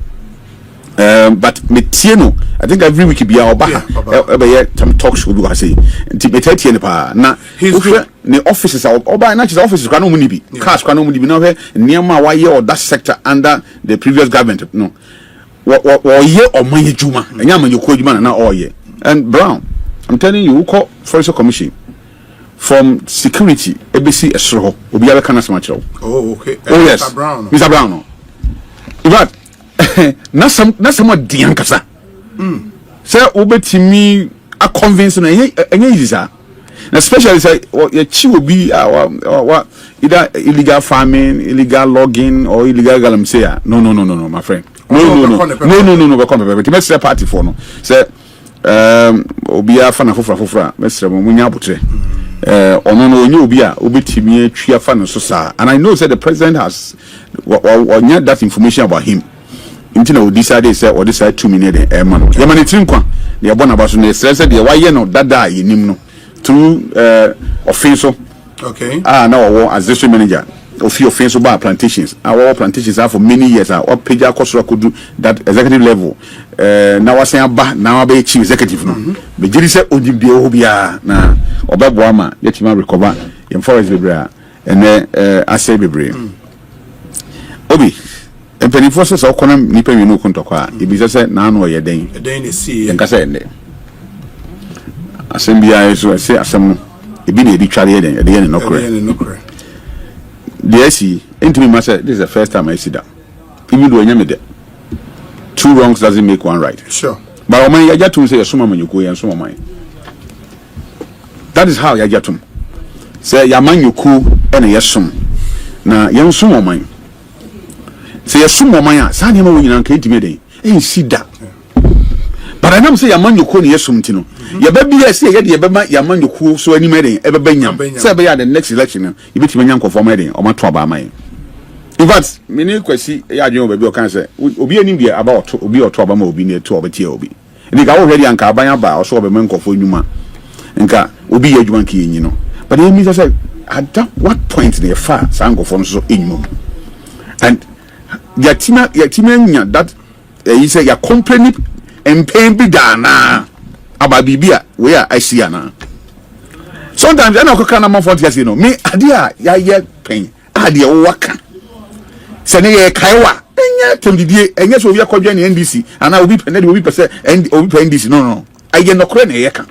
D: but me tie no I think every week be oba e some talk show bi say nti me tie ne pa na ne offices oba na chise offices kwa no mu ni bi cars kwa no mu ni bi na hwe niam a wa ye or that sector under the previous government no wo ye omanye djuma enya amanye ko djuma na oye and Brown I'm telling you call forest commission from security ABC esro obi ya kana sama chiro
A: oh okay
D: yes Mr. Brown no but na some dian kasa say obetimi a convince na enye easy sa na especially say your chi obi either illegal farming, illegal logging or illegal galamsey no my friend no be come be say party for no say obi afa na fofra mesre mo munya abotre ono no onye obi a obetimi atwa fa no so sa and I know say the president has onya that information about him until we decided say or decide 2 million man yamani trinkwa ne yabona baso ne stress de waye no dada yenim no through official
A: okay
D: now our as district manager of offensive bar plantations our plantations are for many years our page akosura could do that executive level now was saying ba now be chief executive no be jiri say odibie obia na obebo ama yetima recover in forest bebre and asay bebre obi empeni forces okona nipa winu kontokwa ibi say na no ye den
A: ne see
D: en kasa ende asembia so say asem ebi na edi tware den ede ye no kore the AC into me must say this is the first time I see that even though anyame 2 wrongs doesn't make 1 right
A: sure
D: but when you get to say suma manyuko yan suma man that is how you get to say yamanyuko and yesum na yan suma man say yesum man a sa ne ma wonyina kan intime den e see that but I know say yamanyuko ne yesum tino ye ba bi ese ye de be ma yamanyuko so ani meden e be banyam say be ya the next election you be timanyan conform meden o ma to aba man in fact me ni kwasi ya adwen obi o kan say obi ani bia about obi o to aba ma obi ne to obetie obi ni ka wo hwede anka aban aba o so obe man kofo nyuma nka obi ye adwuma nka yin no but he means say at what point they far sangofo no so enyum and yatima nya that he say ya complain empem bi dana aba bibia we are Asiana sometimes I know kana man for you know me adia ya ye pen adia waka se ne ye kaiwa enya temdidie enya so obi akodwa ne NDC ana obi pen de obi pese obi pen NDC no aye no kore ne ye ka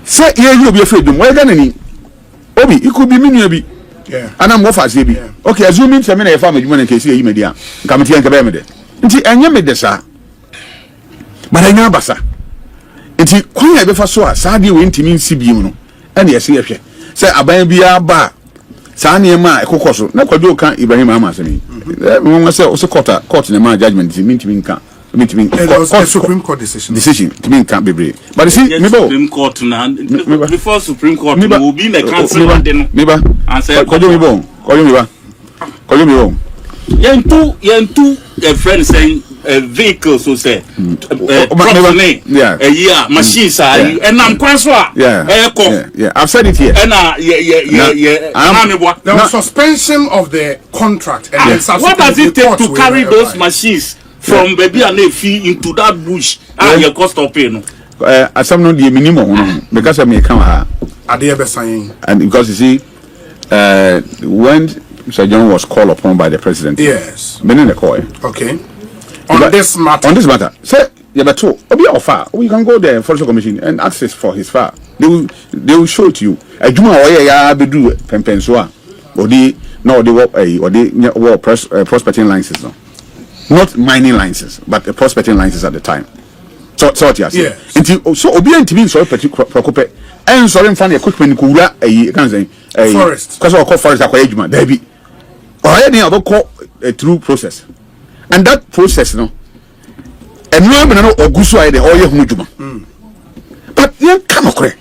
D: se ye obi afedum we ga nani obi ikubi minua bi ana mo fa se bi okay assuming se me na ye fa madwuma na kesi yi media nkamti en ka be me de nti enye me de sa baranya basa nti kwan ya be fa so a saade we ntimi nsi biem no ene yesi yehwe se aban bia ba saa ne ma ekokoso na kwado kan Ibrahim Mahama asemi mo se o se court ne ma judgment ntimi nka
A: Supreme Court decision
D: ntimi nka bebre but see me bo
C: Supreme Court na before Supreme Court will be the cancel one
D: me ba kwado me bo
C: yentu a friend saying vehicle so say machines and I'm quite
D: I've said it here
A: and there was suspension of the contract and
C: what does it take to carry those machines from baby and fee into that bush your cost of pay no
D: as some no the minimum because I may come and because you see when Sir John was called upon by the president.
A: Yes.
D: Meaning the call.
A: Okay. On this matter.
D: Say, yeah, but Obi offer. You can go there for the commission and access for his file. They will show it to you. A Juma or ya be do Pempensua. Or they work prospecting licenses. No. Not mining licenses, but the prospecting licenses at the time. So what you say? Until so Obi and TV so preoccupy. And sorry, find a quick when kura can say a
A: forest.
D: Because of forest acquire Juma. There be. Or any other call a true process, and that process, no, and no one or gusu ide or your mujuma. But you come across.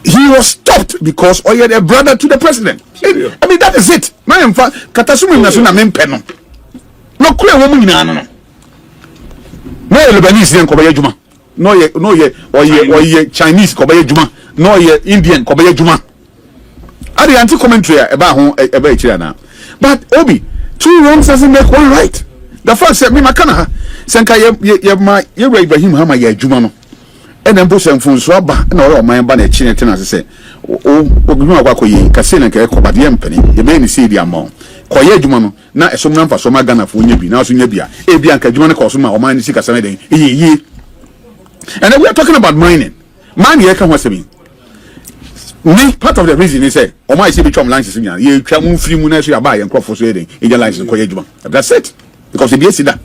D: he was stopped because he had a brother to the president. I mean, that is it. My Katasumi Nasuna Mempeno. No clear woman in Anna. No Lebanese and Kobe Juma. No ye Chinese Kobe Juma. No ye Indian Kobe Juma. Are the anti-commentary about China. But Obi, 2 wrongs doesn't make 1 right. The first said me Makana Sanka ye Ibrahim Hama ye Jumano. And then push and phone swab no my banner chin as I say. Oh, Cassina Kaba the Empany, you may see the amount. Koye Jumano, not a sum for some Ghana for Nibi, now Sunabia, Ebianca Jumana Cosma or Mine Sika Sunday. And then we are talking about mining. Mining, I can what's me. Part of the reason is say, oh my city from license, you can move 3 months you buy and crop for trading in your license Koye Juma. That's it. Because if you see that.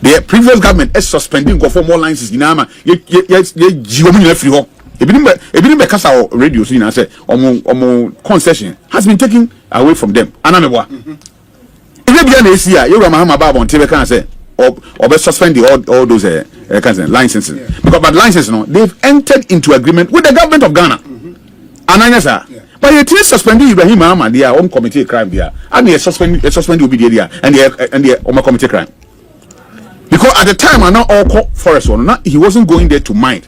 D: The previous government is suspending for more licenses in Ama. Ye free ho. Ebi be kasa radio so say omo concession has been taken away from them. Anamebwa. If you na esi a you Mahama ba bon tebe kan say or be suspend all those licenses. Yeah. Because but licenses no they've entered into agreement with the government of Ghana. Ananya sir. Yeah. But you tell suspending Ibrahim Mahama they are on committee crime there. And they suspend obi there and they on committee crime. Because at the time, I not all forest one. He wasn't going there to mine.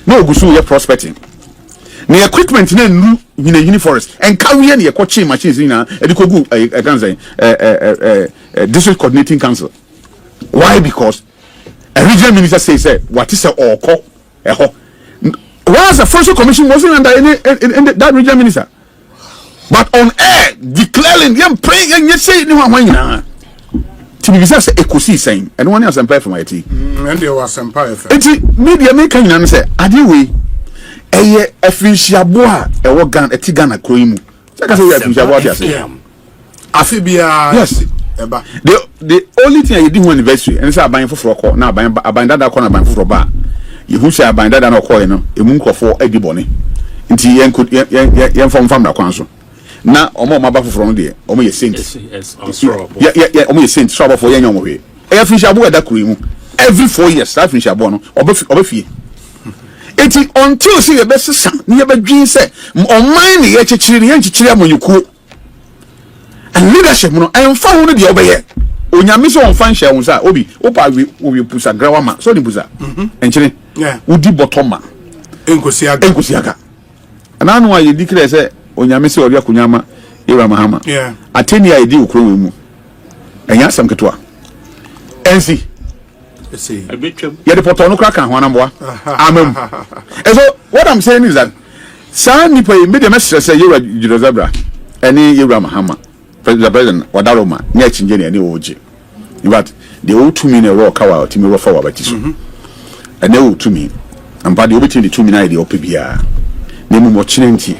D: No, Gusu, you're prospecting. The equipment in a uniforest and carry any coaching machines in a district coordinating council. Why? Because a regional minister says, what is a or call? Whereas the first commission wasn't under any that regional minister. But on air, declaring, you're praying, and you say, no, Timisa say ekosi saying and one else empire from IT. And there was empire. Enti media make kan say adewe eye afinciaboa e wo gan etigana kroimu. Say ka say afinciaboa dia say. Afibia yes. Eba. The only thing I did one anniversary and say aban foforo ko na aban dada ko na aban foforo ba. You who say aban dada na ko no emu nkofo edi bone. Nti yen fam da kwan so. Na omo maba foforo de omo ye saint yeah omo ye saint so for yen omo we e finish abo da kurimu every 4 years that finish abo no obefie eti until see ye besesa ne ye badwin se on mine ye chichiri ye chichiri amonyuku and leadership no emfa ho no de obeye onyame so on fan share won obi opa we pusa grawama so ni pusa enchire yeah udi botoma enkosiaga ana no aye declare say onyame se ori akunyama Ira Mahama yeah ateni ya edi ukro we mu enya asam ketwa ensi see ya de poto no kraka ho anamboa amam so what I'm saying is that san nipa me de mesre say Ira Jirozabra eni Ira Mahama president wadaroma nya chinje ne oje but the old to me na ro kawa timi ro fa wa bati so ene old to me ampa de obeti de to me na de opebia ne mu mo chinenti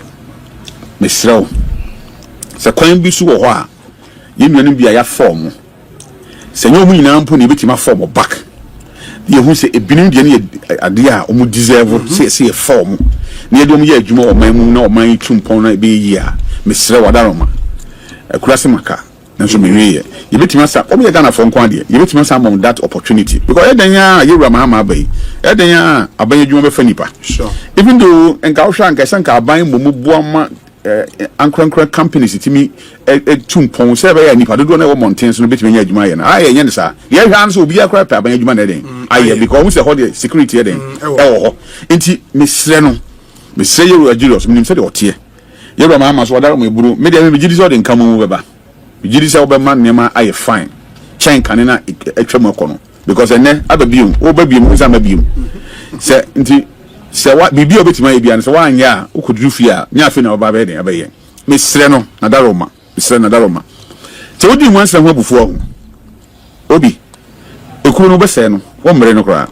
D: mesraw se kwan bi su wo ho a ye nuanu bia ya form se nyo mu nyina mpo ne betima form back ye hu se ebinu de ne ade a o mu deserve se form ne ye do mu ye adwuma o man mu na o man tumpon na be yi a mesraw wadaroma akurase maka nso mewie ye betima sa o be Ghana for nkwan de ye betima sa among that opportunity because edanya ye Mahama abai edanya aban adwuma be fa nipa sure even though enka wo hwa enka sanka aban mo mu boama ankran companies itimi tumpon se be ya nipa dodo na wo mountains no betimi nya adwuma ye na aye nya ne sa ye hwan so obi akra pa aban adwuma na den aye because we say how the security ye den ho enti mesre no mesre ye Ajirios minim se de otie ye Mahama so wadaro mo eburu me de me gidi so de nka mo beba gidi se obema nema aye fine chen kan na atwam akono because ene ababium obabium uza mabium se enti se wa bibi obetima ye bia ne se wa anya ukudu fia nya afi na oba be den abaye mesre no na daroma mesre na daroma se odi nwansa ho abufu ho obi ekuru no be se no wo mre no kra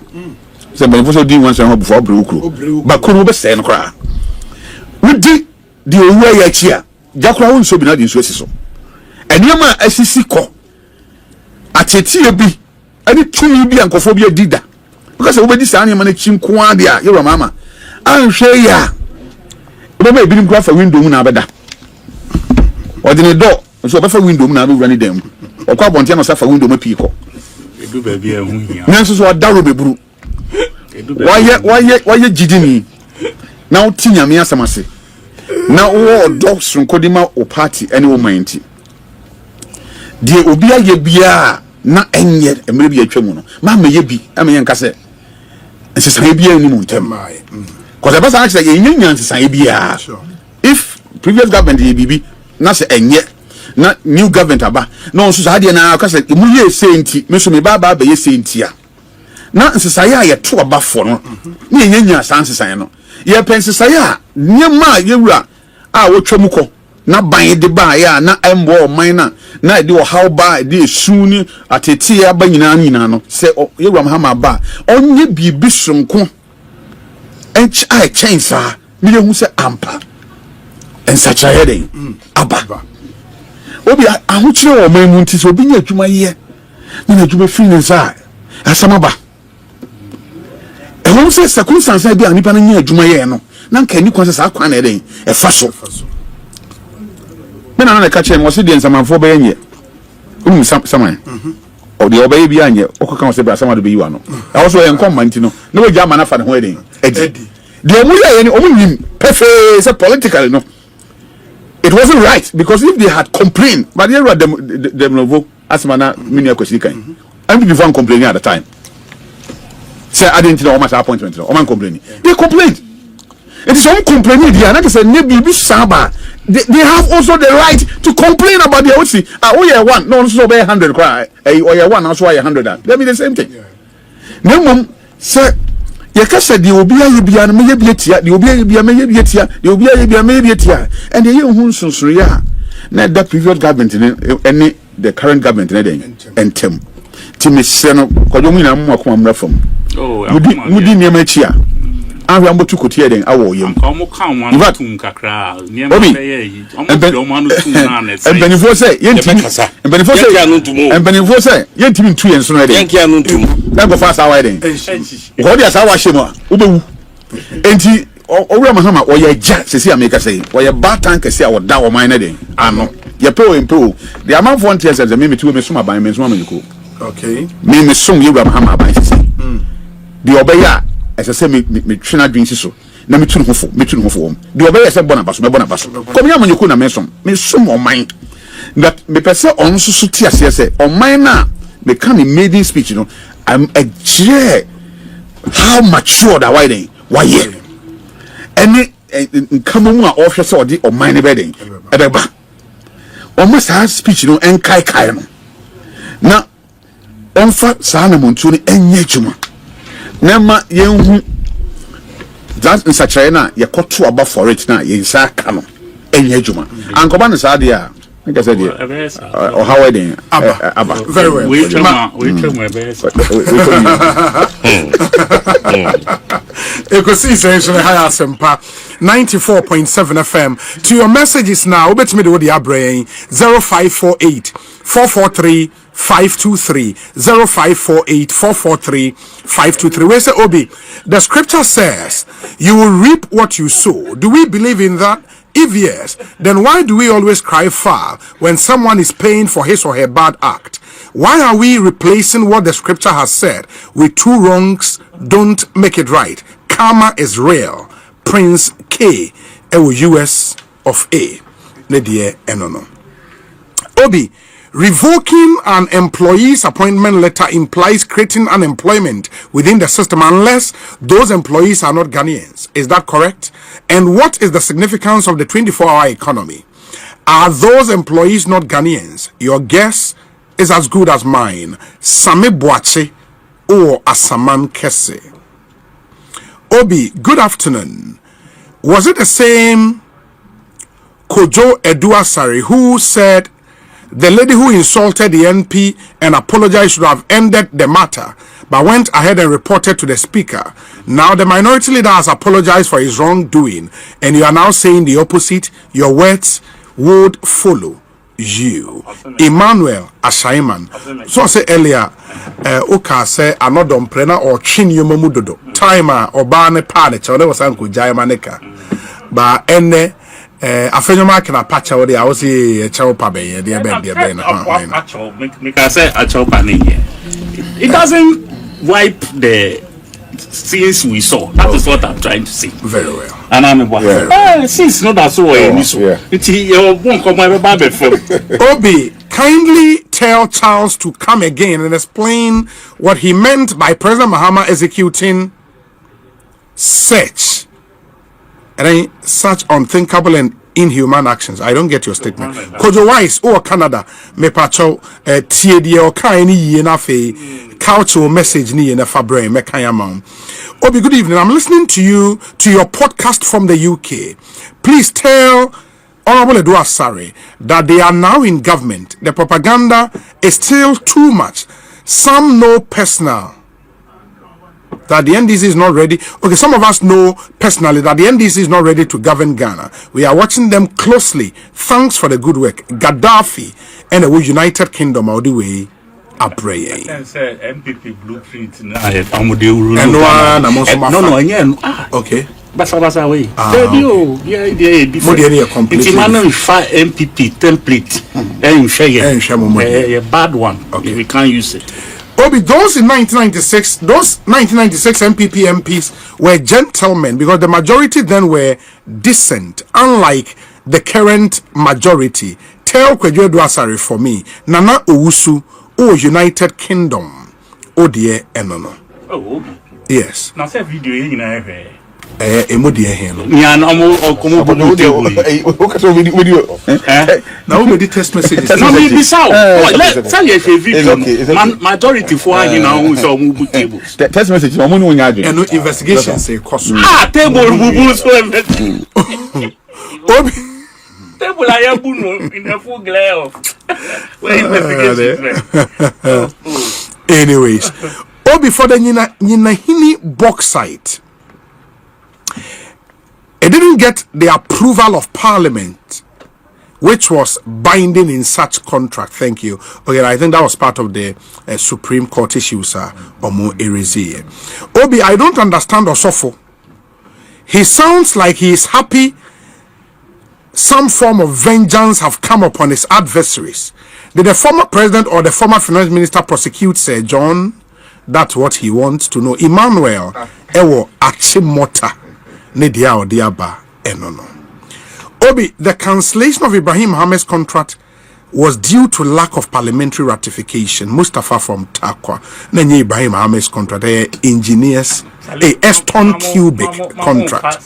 D: se be fo so di nwansa ho abufu obre ukuru ba kuru be se no kra wudi di owu ya chi a jakura won so bi na di nso asiso enema asisi ko atetie bi ani tumi bi ankofo bi adida because we be say anema na chinko ade a Ira Mahama anhwe ya we be birim kwa fa window mu na abeda odine door so be fa window mu na be run dem okwa bonte no sa fa window ma pi ko edu ba bia hu hia nanso so adaro beburu waye jidini na wo tinya me asamase na wo dogs nkodima o party any wo manti de obi aye bia na enye emre bi atwam no ma ye bi ame ye nkase nsesan bia ni mu ntem cause the person actually ye nyan nsesan bia if previous government ye bibi na se enye na new government aba na onso sa de na akase mu ye senti me so me ba ye senti a na nsesan ya ye to aba fo no na ye nyan san nsesan no ye pensesan ya nyema ye wura a wo twam ko na ban de ba ya na embo oman na de wo how ba de suni atete ya ba nyina no se ye wura Mahama ba onye bibi sonko ench ai chensa mi ye hu se ampa ensacha yeden aba obi ahokyere wo man mu nti so obi nya adwuma ye na adwuma fi ne sa asama ba ehom se circumstance bi a nipa na nya adwuma ye no na nka ni kwanse sa akwa na eden e fa so me na ka chem wo se de nsamanfo ba yenye saman o de obaye bi anye okaka wo se ba sama do be yiwa no e wo so ye nkom manti no na we jama na fa ne ho eden edi de omu ye ni omu wim pefe se politically no. It wasn't right because if they had complained, but they were them asmana mini question kan. And before complaining at the time. Say I didn't know much appointment. No, man complaining. They complained. It is some complaining there. Like I said, maybe saba. They have also the right to complain about their what's oh yeah one no so be 100 cry. Oh yeah one also 100. That mean the same thing. No mum say ye ka se de obi aye bia no me bia tia de obi aye bia me bia tia de obi aye bia me bia tia and ye hu nsonsoro ya na the previous government any the current government na den entem ti me se no kodwo mu na mu akoma mra fam mudi ne ma chia ahwe ambotu kotie den awo yem
C: omo kan wan tum kakra ne ma be yi omo anu tum na na
D: say embenifo say yentimi embenifo say yentimi ntu yen so no den
B: yankia no ntum
D: na go fa sa wa den go dia sa wa hye mu obewu enti owura Mahama oye ja sesi ameka say oye batan kese a woda wo man na den ano ye pe o empo the amount for ntia say me tu me suma ban me suma maniko
A: okay
D: me sum ye owura Mahama ban sesi the obeya ese se me twena dwinsi so na me tunu hofo de obeye se bona baso komnya manyeku na me som oman that me pese on so ti ase se oman na me can maiden speech no I'm a clear how mature that why ye any nkamu a officer se odi oman ne beden ebeba almost has speech no enkai no na onfa sa na montu ni enye dwuma Nema yenhu that in such a na ye koto aba for it na ye nsa ka no enye adwuma ankoba ne sa de a nka say de o how wedding aba
A: very well
C: we try best
A: Ecosi essentially high asempa 94.7 FM to your messages now obetime de wo de abrain 0548 443 523 0548 443 523. Where say Obi, the scripture says you will reap what you sow. Do we believe in that? If yes, then why do we always cry foul when someone is paying for his or her bad act? Why are we replacing what the scripture has said with two wrongs don't make it right? Karma is real. Prince K, US of A. Nedie Enono. Obi, revoking an employee's appointment letter implies creating unemployment within the system unless those employees are not Ghanaians. Is that correct? And what is the significance of the 24-hour economy? Are those employees not Ghanaians? Your guess is as good as mine. Same Boache or Asaman Kese. Obi, good afternoon. Was it the same Kojo Eduasari who said the lady who insulted the NP and apologized should have ended the matter, but went ahead and reported to the speaker? Now the minority leader has apologized for his wrongdoing, and you are now saying the opposite. Your words would follow you. Emmanuel Ashaiman. So I say earlier, Oka say another umprena or chin yomomudodo. Timer or bane panic, or there was Uncle Jayamaneka. But ene afenyo mark na pacha wo dey I was a chow pa be dey be na
C: make I say a chow pa it doesn't wipe the since we saw. That is what I'm trying to say.
A: Very well.
C: And I'm since not that so
A: Obi, kindly tell Charles to come again and explain what he meant by President Mahama executing such unthinkable and inhuman actions. I don't get your statement. Kojo Wise or Canada me pacho tiedi o kan ni ye na fe cultural message ni ye na fabre me kan yamam. Obi, good evening. I'm listening to you to your podcast from the UK. Please tell Honorable Edward Sari that they are now in government. The propaganda is still too much. Some know personal that the NDC is not ready. Okay, some of us know personally that the NDC is not ready to govern Ghana. We are watching them closely. Thanks for the good work. Gaddafi and the United Kingdom are the way Abreye.
C: MPP blueprint.
A: Okay.
C: Basa way. MPP template. A bad one. Okay, we can't use it.
A: Obi, those 1996 MPP MPs were gentlemen because the majority then were decent, unlike the current majority. Tell Kwejo Dwasari for me, Nana Owusu, United Kingdom, Odie Enono.
C: Oh,
A: yes.
C: Now, say video in
A: Emodie Heno. Now we did test messages.
C: No, me be so. Let's tell you if a video. Majority for you know so move table.
D: Test message. I'm going to
A: and no investigation say cost.
C: Table move so table I am in the full glare of investigation.
A: Anyways, before the Nina Hini bauxite. It didn't get the approval of Parliament, which was binding in such contract. Thank you. Okay, I think that was part of the Supreme Court issues. Omo Erezi. Obi, I don't understand Osofo. He sounds like he is happy. Some form of vengeance have come upon his adversaries. Did the former president or the former finance minister prosecute Sir John? That's what he wants to know. Emmanuel Ewo Achimota Nedia or Diaba Enono. Obi, the cancellation of Ibrahim Mahama's contract was due to lack of parliamentary ratification. Mustafa from Takwa. Nenye Ibrahim Mahama's contract, engineers, a Eston cubic contract.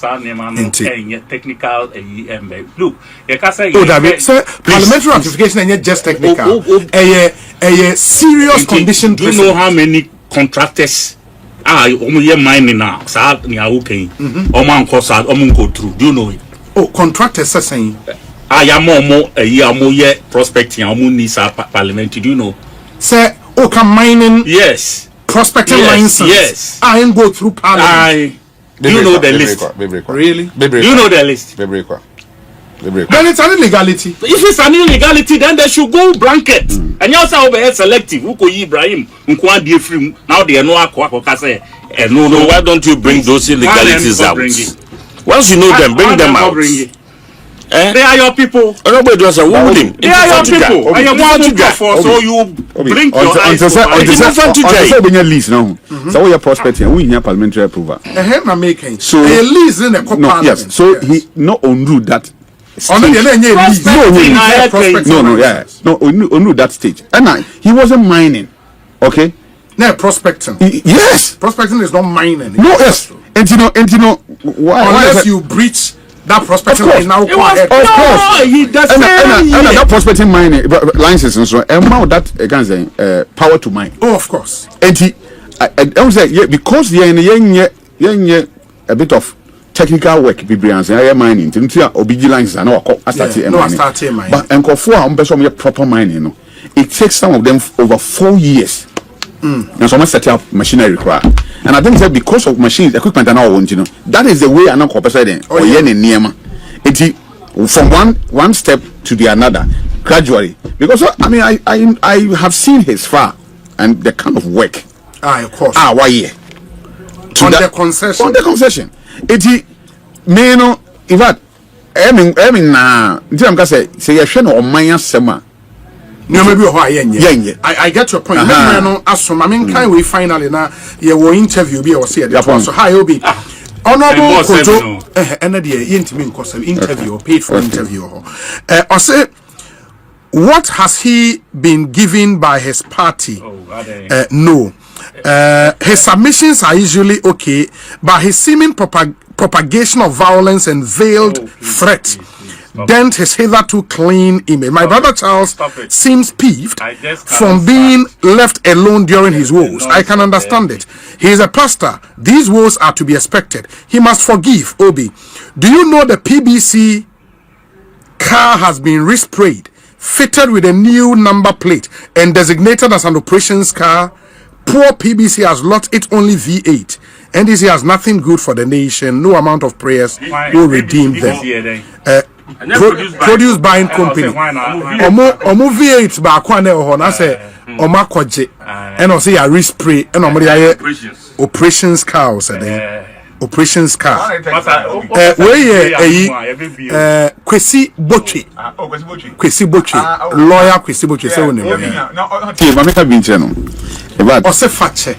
C: Technical look,
A: parliamentary ratification and yet just technical. A serious condition.
C: Do you know how many contractors mining now? Go through. Do you know it?
A: Oh, contractors are saying
C: I am more prospecting parliamentary. Do you know?
A: Sir, can mining
C: yes.
A: Prospecting license.
C: Yes.
A: I ain't go through parliament.
C: Do you know the list?
A: Really?
C: Do you know the list?
A: Then it's an illegality.
C: If it's an illegality, then they should go blanket. And you also over here selective. Who could Ibrahim? Now they are no akwa.
B: No, why don't you bring those illegalities out? Once you know them, bring them out.
C: They are your people.
B: Nobody does a ruling.
C: They are your people. I am one to for so you blink your eyes.
D: Until lease now. So we are prospecting. We have parliamentary approval.
A: So a lease in a
D: no, yes. So he not undo that. No, that stage. And he wasn't mining. Okay.
A: No, prospecting.
D: Yes.
A: Prospecting is not mining.
D: No, yes. And you know why?
A: Unless you breach that prospecting is now
D: of course. He does and that prospecting mining license and so and now that again power to mine.
A: Oh, of course.
D: And I was say yeah, because they are a bit of technical work bibrians and mining until obiji license and I started mining. But and for proper mining, no. It takes some of them over 4 years. And so much set up machinery required. And I think that because of machines, equipment and all, you know, that is the way I'm not cooperating. From one step to the another, gradually. Because I mean, I have seen his far and the kind of work.
A: Of course.
D: Why yeah?
A: On the concession.
D: On the concession. Me no, in fact, I mean, na. Until I'm gonna say you share no mine sema.
A: maybe I get your point. I mean, kind we finally now you will interview be or say so hi obi honorable kojo interview paid for interview or say what has he been given by his party? No. His submissions are usually okay, but his seeming propagation of violence and veiled threat dent his hitherto clean image. My brother Charles seems peeved from being left alone during his woes. I can understand it. He is a pastor. These woes are to be expected. He must forgive. Obi, do you know the PBC car has been resprayed, fitted with a new number plate, and designated as an operations car? Poor PBC has lost it only V8. NDC has nothing good for the nation. No amount of prayers will redeem them. Produce buying company. Omo V8 ba kwane ho na say oma koje and o say ya respray and omo dey operations car say operations car. Kwesi Botwe. Kwesi Botwe. Lawyer Kwesi Botwe say won
D: ma meka bi nche no.
A: O se fache.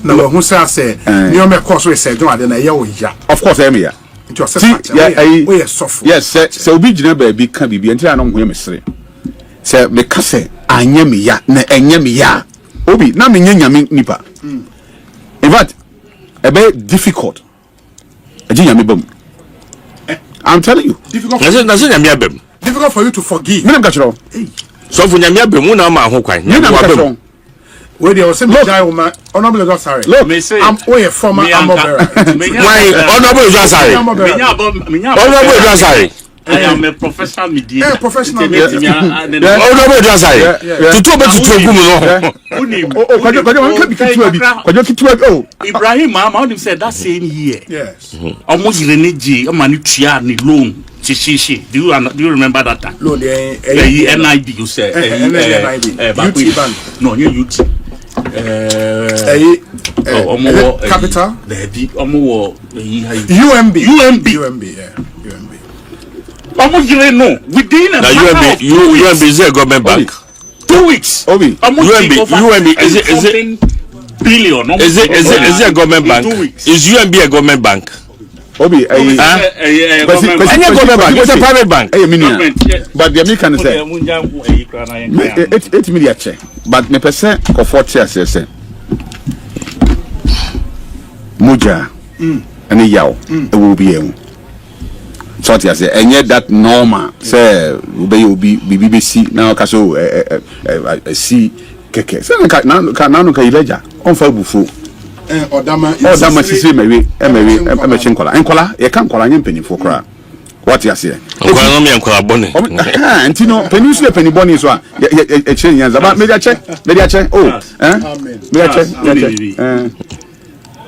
A: Na we hu say me o me course we say don ade na ye o ya.
D: Of course I am here. Yes, sir. Obi jina baby can be enti na ho yemesere. Sir, me ka say anya me ya na enya me ya. Obi na me nyame nipa. In fact, a bit difficult. I'm telling you.
A: Difficult for you to forgive.
B: So for nyame abem na ma ho kwan.
A: Where they was saying honorable God sorry.
B: Look,
A: I'm a former
B: why honorable God sorry. Honorable God sorry.
C: I am a professional mediator.
A: Professional mediator.
B: Honorable God sorry. To talk about
C: Ibrahim Mahama said that same year.
A: Yes.
C: Almost renege humanitarian ni loan. Do you remember that time?
A: Loan
C: NIB you said.
A: UT bank.
C: No, you UT.
A: Capital.
C: UMB,
A: yeah.
C: No, within a
B: UMB is a government bank.
C: 2 weeks.
B: UMB is it
C: billion?
B: Is it a government bank? Is UMB a government bank?
D: Obi,
B: government bank. It's a private bank.
D: But the American say 8 million check. But me percent of 40 say Muja and yaw it will be so I say and yet that normal say be BBC now kaso see keke say na no ka ileja on fa bufu odama sisi mewe enkola ye kan kola nya mpanifo kra what you say
B: enkola no me enkola bone
D: enti no peninsula peni bone so e chen yanza ba media check oh media check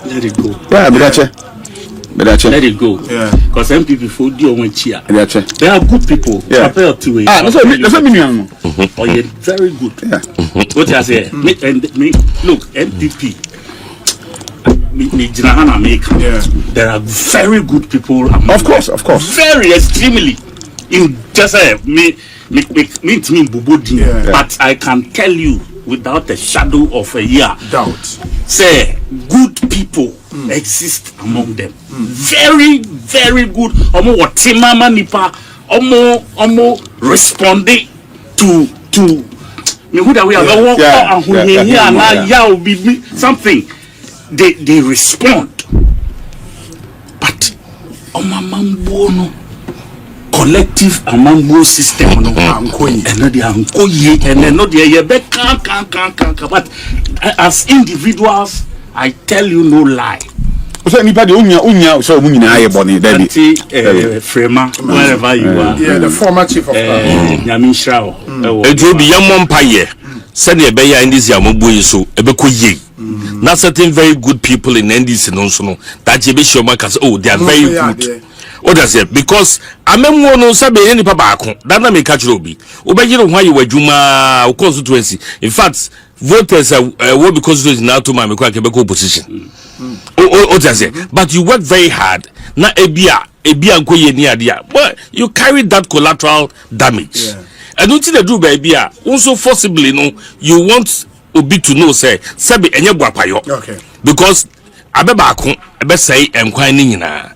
C: let it go
D: media check
C: let it go because some people for do on chia they are good people prepare to
D: that's me no
C: oh yeah very good what you say me look NDP there are very good people among
D: of course
C: very extremely in just me but I can tell you without a shadow of a year
A: doubt
C: say good people exist among them very very good mama nipa responding to me who that we are something they respond but no collective amambo system no and no they but as individuals I tell you no lie
D: so anybody unya so munyina aye boni David
C: Frema wherever you are
A: the former chief of
C: Nyamishrao
B: ejo bi yamon paye said e be ya NDC amoboyi so e be koye na certain very good people in NDC no so no that you be sure man can say oh they are very good. What does it? Because amemwo no sabe any papa akon that na me catch obi obegire ho aye wadwuma constituency in fact voters will be constituency now to my Quebec opposition what does it? But you work very hard na ebia nkoye ni adia but you carry that collateral damage and until the do baby also forcibly no you want obi to know say sabi enye guapayo
A: okay
B: because abeba ko ebe say enkwan ni nyina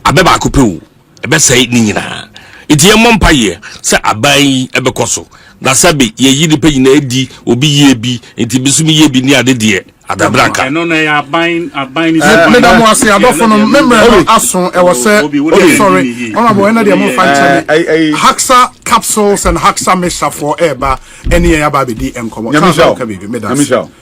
B: abeba ko pe wo ebe say ni nyina iti ye mompa ye say aban ebe koso na sabi ye yidi pe nyina edi obi ye bi enti bisumi ye bi ni ade de adabraka
C: no na ya aban is
A: madam was say adofo no member aso e was say sorry honorable ena de mo fan Haxa capsules and Haxa mixture for eba eni ya ba be di enkomo
D: Michelle